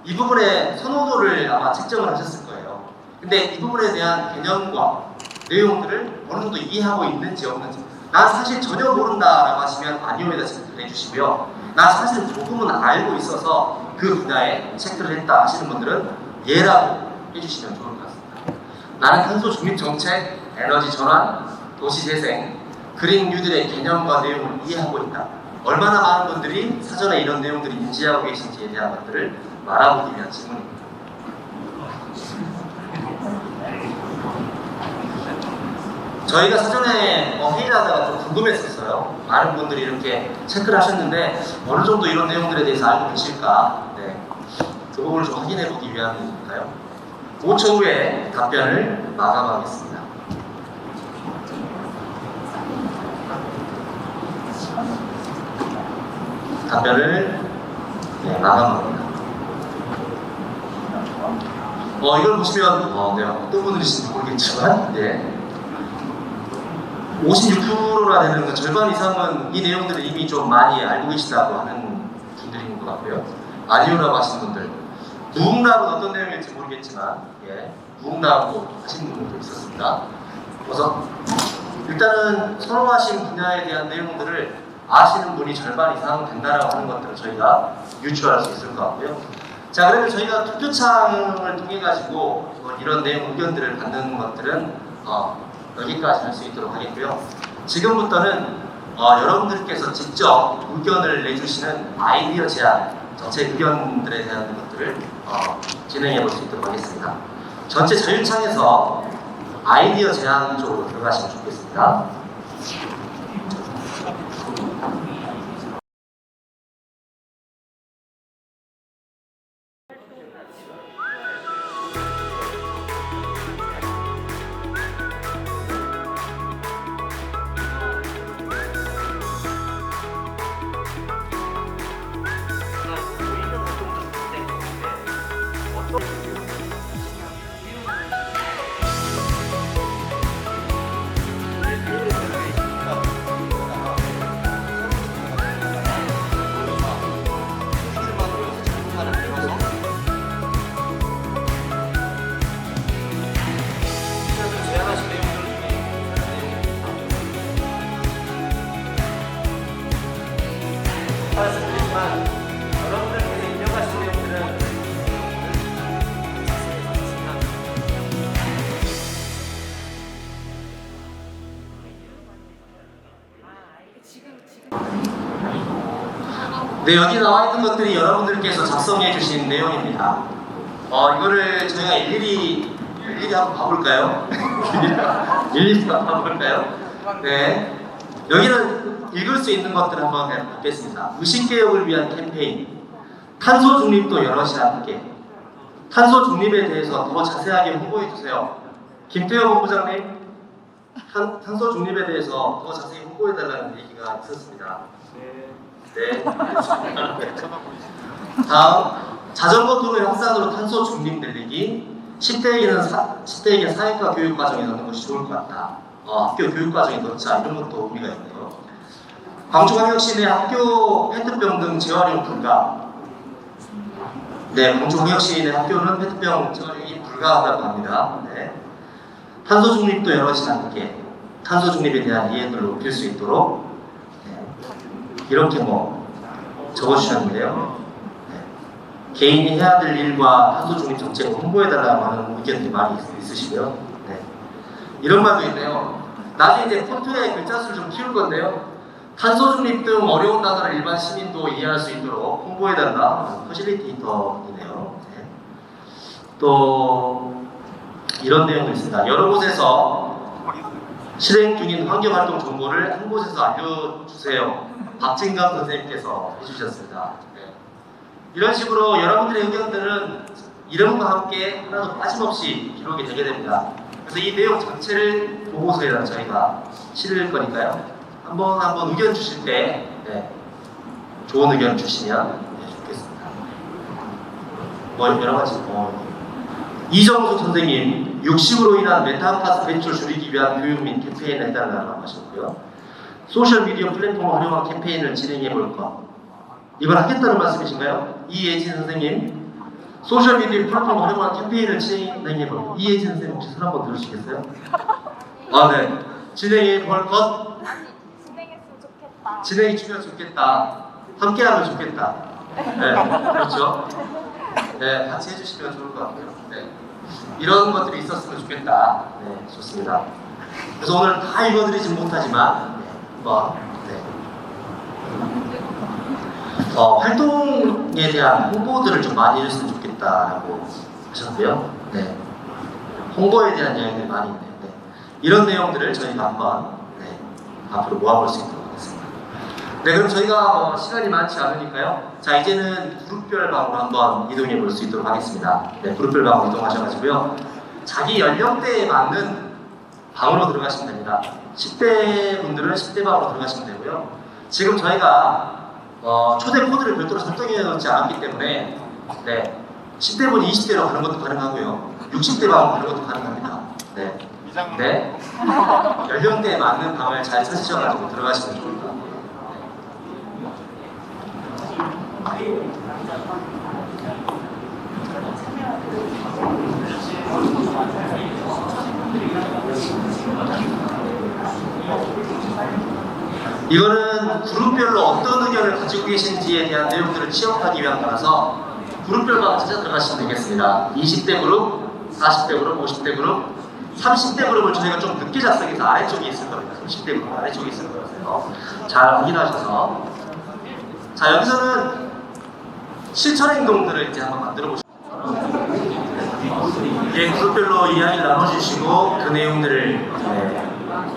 이 부분에 선호도를 아마 측정을 하셨을 거예요. 근데 이 부분에 대한 개념과 내용들을 어느 정도 이해하고 있는지 없는지, 난 사실 전혀 모른다라고 하시면 아니오에다 체크를 해주시고요. 난 사실 조금은 알고 있어서 그 분야에 체크를 했다 하시는 분들은 예라고 해주시면 좋을 것 같습니다. 나는 탄소 중립 정책, 에너지 전환, 도시 재생, 그린 뉴딜의 개념과 내용을 이해하고 있다. 얼마나 많은 분들이 사전에 이런 내용들이 인지하고 계신지에 대한 것들을 말아보기 위한 질문입니다. 저희가 사전에 회의를 하다가 좀 궁금했었어요. 많은 분들이 이렇게 체크를 하셨는데 어느 정도 이런 내용들에 대해서 알고 계실까? 네. 그 부분을 좀 확인해 보기 위함이니까요. 5초 후에 답변을 마감하겠습니다. 답변을 마감합니다. 이걸 보시면 네, 어떤 분들이신지 모르겠지만 56%나 되는 그 절반 이상은 이 내용들을 이미 좀 많이 알고 계시다고 하는 분들인 것 같고요. 아니오라고 하시는 분들, 무응답은 어떤 내용일지 모르겠지만 무응답으로 하시는 분들도 있었습니다. 그래서 일단은 선호하신 분야에 대한 내용들을 아시는 분이 절반 이상 된다라고 하는 것들을 저희가 유추할 수 있을 것 같고요. 자, 그러면 저희가 투표창을 통해 가지고 이런 내용 의견들을 받는 것들은 여기까지 할 수 있도록 하겠고요. 지금부터는 여러분들께서 직접 의견을 내주시는 아이디어 제안, 정책 의견들에 대한 것들을 진행해 볼 수 있도록 하겠습니다. 전체 자유창에서 아이디어 제안 쪽으로 들어가시면 좋겠습니다. 말씀드리지만 여러분들께서 입력하신 내용들은 네, 여기 나와 있는 것들이 여러분들께서 작성해 주신 내용입니다. 이거를 저희가 일일이 한번 봐볼까요? 일일이 한번 봐볼까요? 네. 여기는 읽을 수 있는 것들을 한번 해보겠습니다. 의식개혁을 위한 캠페인, 탄소 중립도 여럿이 함께. 탄소 중립에 대해서 더 자세하게 홍보해주세요. 김태호 본부장님, 탄소 중립에 대해서 더 자세히 홍보해달라는 얘기가 있었습니다. 네. 다음, 자전거 도로 확산으로 탄소 중립 늘리기. 10대에게는 사회과 교육 과정에 넣는 것이 좋을 것 같다. 학교 교육 과정에 넣자, 이런 것도 의미가 있네요. 광주광역시 내 학교 페트병 등 재활용 불가. 네, 광주광역시 내 학교는 페트병 재활용이 불가하다고 합니다. 네. 탄소 중립도 여럿이 함께 탄소 중립에 대한 이해도를 높일 수 있도록 이렇게 적어주셨는데요. 개인이 해야 될 일과 탄소 중립 정책을 홍보해달라고 하는 의견들이 많이 있으시고요. 이런 말도 있네요. 나중에 이제 폰트의 글자 수를 좀 키울 건데요. 탄소 중립 등 어려운 단어를 일반 시민도 이해할 수 있도록 홍보해달라. 퍼실리테이터이네요. 또 이런 내용도 있습니다. 여러 곳에서 실행 중인 환경활동 정보를 한 곳에서 알려주세요. 박진감 선생님께서 해주셨습니다. 이런 식으로 여러분들의 의견들은 이름과 함께 하나도 빠짐없이 기록이 되게 됩니다. 그래서 이 내용 전체를 보고서에다 저희가 실을 거니까요. 한번 의견 주실 때 좋은 의견 주시면 좋겠습니다. 여러 가지 이정수 선생님, 육식으로 인한 메탄가스 배출 줄이기 위한 교육 및 캠페인을 해달라고 하셨고요. 소셜미디어 플랫폼을 활용한 캠페인을 진행해 볼 것. 이걸 하겠다는 말씀이신가요? 이예진 선생님, 소셜미디어 플랫폼을 활용한 캠페인을 진행해 볼 것. 이예진 선생님 혹시 손 한번 들으시겠어요? 네. 진행해 볼 것. 진행했으면 좋겠다. 진행이 주면 좋겠다. 함께하면 좋겠다. 네, 그렇죠. 네, 같이 해주시면 좋을 것 같고요. 네. 이런 것들이 있었으면 좋겠다. 네, 좋습니다. 그래서 오늘 다 읽어드리진 못하지만 활동에 대한 홍보들을 좀 많이 해줬으면 좋겠다라고 하셨고요. 네. 홍보에 대한 이야기들이 많이 있네요. 네. 이런 내용들을 저희가 한번 앞으로 모아볼 수 있도록 하겠습니다. 네, 그럼 저희가 시간이 많지 않으니까요. 자, 이제는 그룹별 방으로 한번 이동해 볼 수 있도록 하겠습니다. 네, 그룹별 방으로 이동하셔가지고요. 자기 연령대에 맞는 방으로 들어가시면 됩니다. 10대 분들은 10대 방으로 들어가시면 되고요. 지금 저희가 초대 코드를 별도로 설정해 놓지 않았기 때문에 10대분 20대로 가는 것도 가능하고요. 60대 방으로 가는 것도 가능합니다. 네. 연령대에 맞는 방을 잘 찾으셔가지고 들어가시면 좋습니다. 이거는 그룹별로 어떤 의견을 가지고 계신지에 대한 내용들을 취업하기 위한 거라서 그룹별 방을 찾아 들어가시면 되겠습니다. 20대 그룹, 40대 그룹, 50대 그룹, 30대 그룹을 저희가 좀 늦게 작성해서 아래쪽에 있을 겁니다. 30대 그룹 아래쪽에 있을 거라서요. 잘 확인하셔서. 자, 여기서는 실천 행동들을 이제 한번 만들어 보시죠. 그룹별로 이야기를 나눠주시고 그 내용들을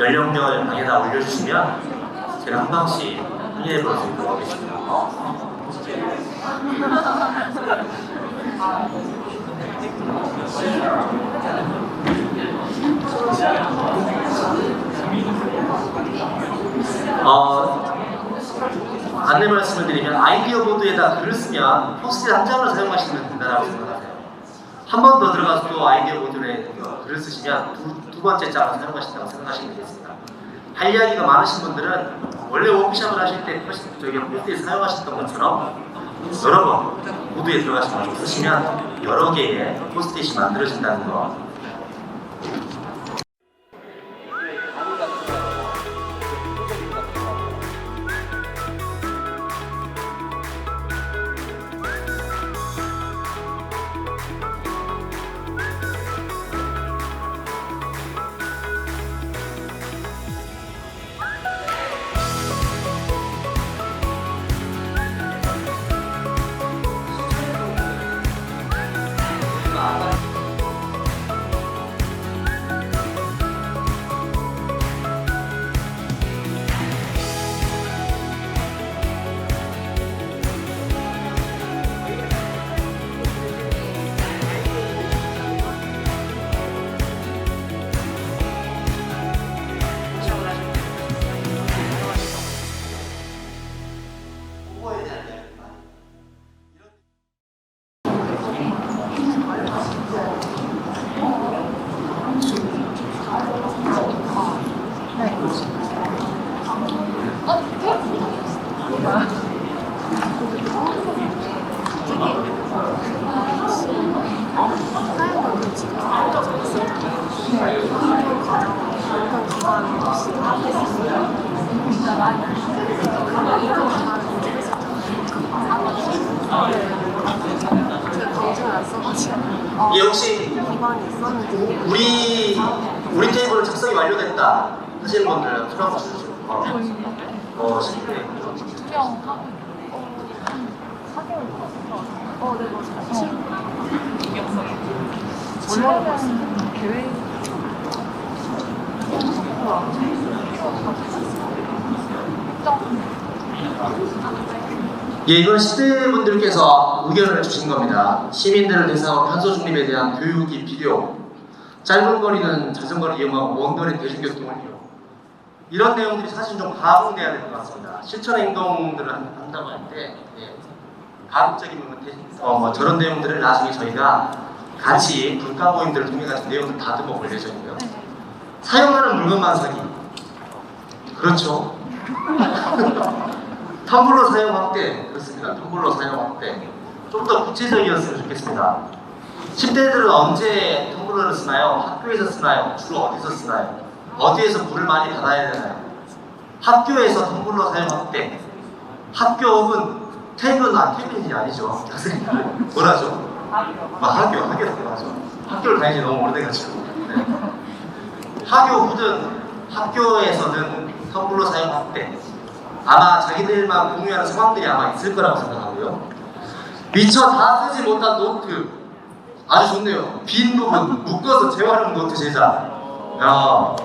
연령별 방에다 올려주시면 제가 한 방씩 확인해 볼 수 있도록 하겠습니다. 안내 말씀을 드리면 아이디어 보드에다 글을 쓰면 포스트잇 한 장을 사용하시면 된다고 생각하세요. 한 번 더 들어가서 또 아이디어 보드에 글을 쓰시면 두 번째 장을 사용하신다고 생각하시면 되겠습니다. 할 이야기가 많으신 분들은 원래 워크숍을 하실 때 포스트잇 사용하셨던 것처럼 여러 번 보드에 들어가셔서 쓰시면 여러 개의 포스트잇이 만들어진다는 거. 예, 혹시 우리 테이블은 작성이 완료됐다 하시는 분들 손 한번 주시죠. 예, 이건 시대분들께서 의견을 주신 겁니다. 시민들을 대상으로 탄소 중립에 대한 교육이 필요, 짧은 거리는 자전거를 이용하고 먼 거리는 대중교통을 이용. 이런 내용들이 사실 좀 가공돼야 될 것 같습니다. 실천 행동들을 한다고 할 때 가급적인 부분 저런 내용들을 나중에 저희가 같이 불가 모임들을 통해 가지고 내용을 다듬어 볼 예정이고요. 사용하는 물건만 사기. 그렇죠. 텀블러 사용 확대. 그렇습니다. 텀블러 사용 확대. 좀 더 구체적이었으면 좋겠습니다. 10대들은 언제 텀블러를 쓰나요? 학교에서 쓰나요? 주로 어디서 쓰나요? 어디에서 물을 많이 받아야 되나요? 학교에서 텀블러 사용 확대. 학교는 퇴근이 아니죠. 뭐라죠? 학교에서 하죠. 학교를 다니지 너무 오래돼가지고. 네. 학교 후든 학교에서는 텀블러 사용 확대. 아마 자기들만 공유하는 상황들이 아마 있을 거라고 생각하고요. 미처 다 쓰지 못한 노트 아주 좋네요. 빈 부분 묶어서 재활용 노트 제작. 야,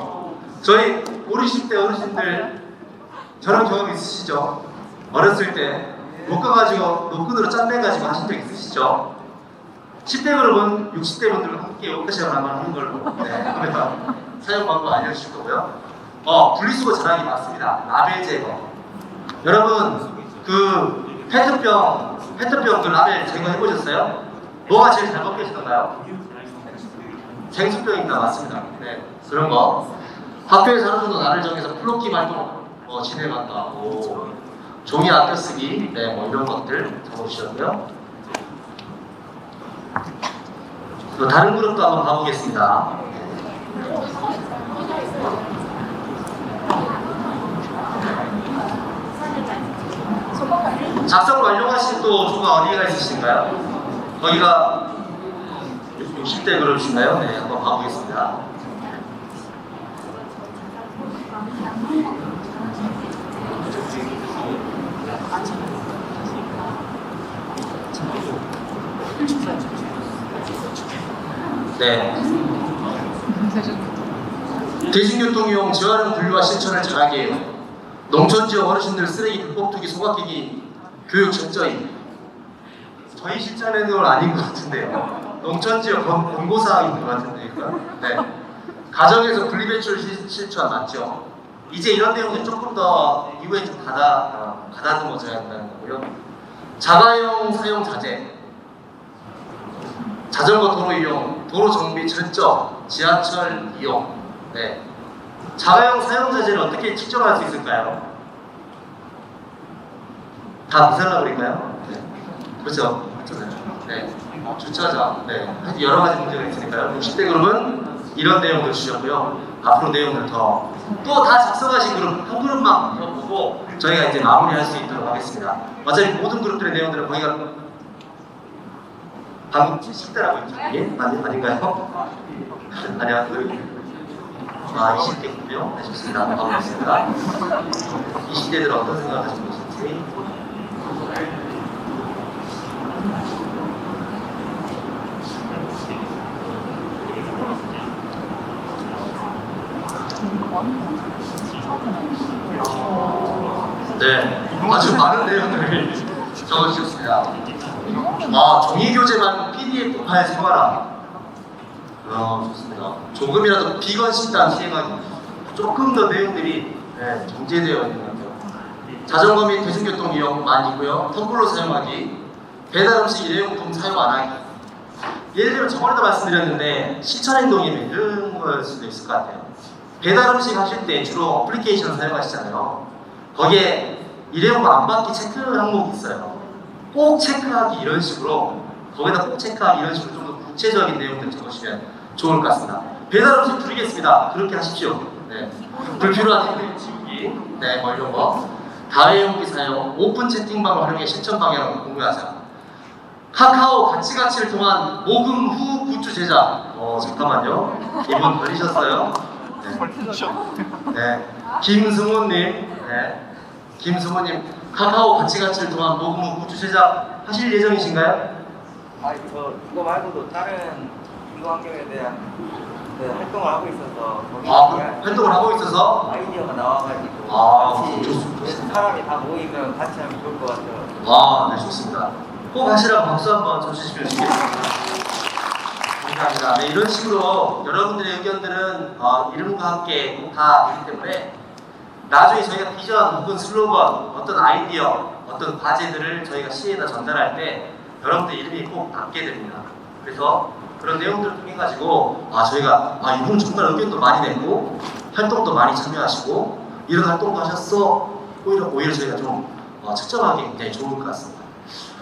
저희 우리 10대 어르신들 저런 경험 있으시죠? 어렸을 때 묶어가지고 노끈으로 짠내가지고 하신 적 있으시죠? 10대 그룹은 60대 분들과 함께 워크숍을 한번 하는 걸로 그러면 사용 방법 알려주실 거고요. 분리수거 잘하기 맞습니다. 라벨 제거. 여러분 그 페트병 그 라벨 제거해 보셨어요? 뭐가 제일 잘 벗겨지던가요? 생수병입니다. 맞습니다. 네, 그런 거. 학교에서 하루 정도 날을 정해서 플로킹 활동 진행한다. 종이 아껴 쓰기, 네, 뭐 이런 것들 적어주셨고요. 또 다른 그룹도 한번 가보겠습니다. 작성 완료하신 또 조가 어디가 있으신가요? 거기가 60대 그룹이신가요? 네, 한번 가보겠습니다. 네. 대중교통 이용 재활용 분류와 실천을 잘하게 해요. 농촌지역 어르신들 쓰레기 불법 투기 소각기기 교육 철저히. 저희 실천하는 건 아닌 것 같은데요. 농촌지역 권고사항인 것 같은데 이거. 네. 가정에서 분리배출 실천 맞죠? 이제 이런 내용들 조금 더 이후에 좀 가다듬어져야 한다는 거고요. 자가용 사용 자제. 자전거 도로 이용, 도로 정비 철저, 지하철 이용. 네. 자가용 사용 자제를 어떻게 측정할 수 있을까요? 다 부살라버릴까요? 네. 그렇죠. 그렇잖아요. 네. 주차장. 네. 하여튼 여러 가지 문제가 있으니까요. 60대 그룹은 이런 내용을 주셨고요. 앞으로 내용을 더 또 다 작성하신 그룹 한 그룹만 보고 저희가 이제 마무리할 수 있도록 하겠습니다. 어차피 모든 그룹들의 내용들은 거기가 방금 70대라고 했죠? 예? 아닌가요? 아니야, 20대군요. 네, 좋습니다. 반갑습니다. 20대들은 어떤 생각을 가지고 계신지. 네, 아주 많은 내용을 적어주셨습니다. 종이교재만 PDF 파일 사과라. 좋습니다. 조금이라도 비건 식단 시행하기. 조금 더 내용들이 정제되어 있는 것 같아요. 자전거 및 대중교통 이용만이고요. 텀블러 사용하기, 배달 음식 일회용품 사용 안 하기. 예를 들면 저번에도 말씀드렸는데 실천행동이면 이런 걸 수도 있을 것 같아요. 배달 음식 하실 때 주로 어플리케이션을 사용하시잖아요. 거기에 일회용품 안 받기 체크 항목이 있어요. 꼭 체크하기 이런 식으로, 거기다 꼭 체크하기 이런 식으로 좀 더 구체적인 내용들을 적으시면 좋을 것 같습니다. 배달 음식 줄이겠습니다. 그렇게 하십시오. 네. 불필요한 행동 지우기, 네, 뭐 이런 거. 다회용기 사용, 오픈 채팅방을 활용해 실천 방향을 공유하자. 카카오 가치를 통한 모금 후 굿즈 제작. 잠깐만요. 이분 걸리셨어요. 네. 김승호님, 네. 김승호님, 카카오 가치를 통한 모금 후 굿즈 제작 하실 예정이신가요? 그거 말고도 다른 인구 환경에 대한 활동을 하고 있어서 활동을 하고 있어서 아이디어가 나와가지고 같이 사람이 다 모이면 같이 하면 좋을 것 같아요. 네, 좋습니다. 꼭 하시라고 박수 한번 쳐주시면 좋겠습니다. 감사합니다. 네, 이런 식으로 여러분들의 의견들은 이름과 함께 다 있기 때문에 나중에 저희가 비전 혹은 슬로건, 어떤 아이디어, 어떤 과제들을 저희가 시에다 전달할 때 여러분들 이름이 꼭 남게 됩니다. 그래서 그런 내용들을 통해 가지고 저희가 이분 정말 의견도 많이 냈고 활동도 많이 참여하시고 이런 활동도 하셨어. 오히려 저희가 좀 측정하기 굉장히 좋을 것 같습니다.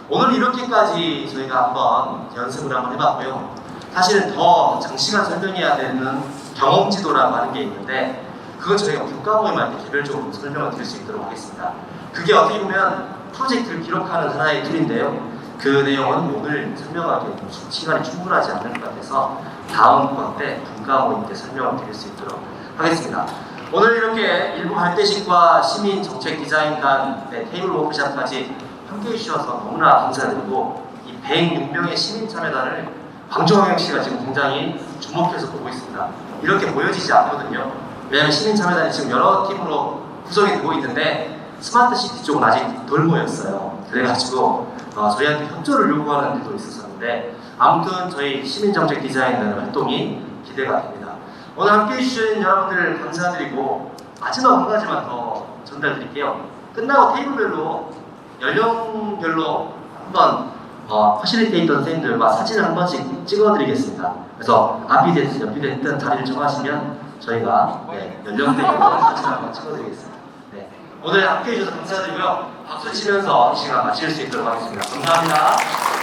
오늘 이렇게까지 저희가 한번 연습을 한번 해봤고요. 사실은 더 장시간 설명해야 되는 경험지도라고 하는 게 있는데 그건 저희가 국가 모임할 때 개별적으로 설명을 드릴 수 있도록 하겠습니다. 그게 어떻게 보면 프로젝트를 기록하는 하나의 툴인데요. 그 내용은 오늘 설명하기에 시간이 충분하지 않을 것 같아서 다음번 때 분과 모임 때 설명을 드릴 수 있도록 하겠습니다. 오늘 이렇게 일부 발대식과 시민 정책 디자인단의 테이블 워크샵까지 함께해 주셔서 너무나 감사드리고 이 106명의 시민 참여단을 광주광역시가 지금 굉장히 주목해서 보고 있습니다. 이렇게 보여지지 않거든요. 왜냐하면 시민 참여단이 지금 여러 팀으로 구성이 되고 있는데 스마트 시티 쪽은 아직 덜 모였어요. 그래가지고 저희한테 협조를 요구하는 일도 있었었는데 아무튼 저희 시민정책 디자인단의 활동이 기대가 됩니다. 오늘 함께해 주신 여러분들 감사드리고 마지막 한 가지만 더 전달드릴게요. 끝나고 테이블별로 연령별로 한번 퍼실리테이터 선생님들과 사진을 한 번씩 찍어드리겠습니다. 그래서 앞이 됐든 옆이 됐든 자리를 정하시면 저희가 연령대별로 사진 한번 찍어드리겠습니다. 네. 오늘 함께해 주셔서 감사드리고요. 박수 치면서 이 시간 마칠 수 있도록 하겠습니다. 감사합니다.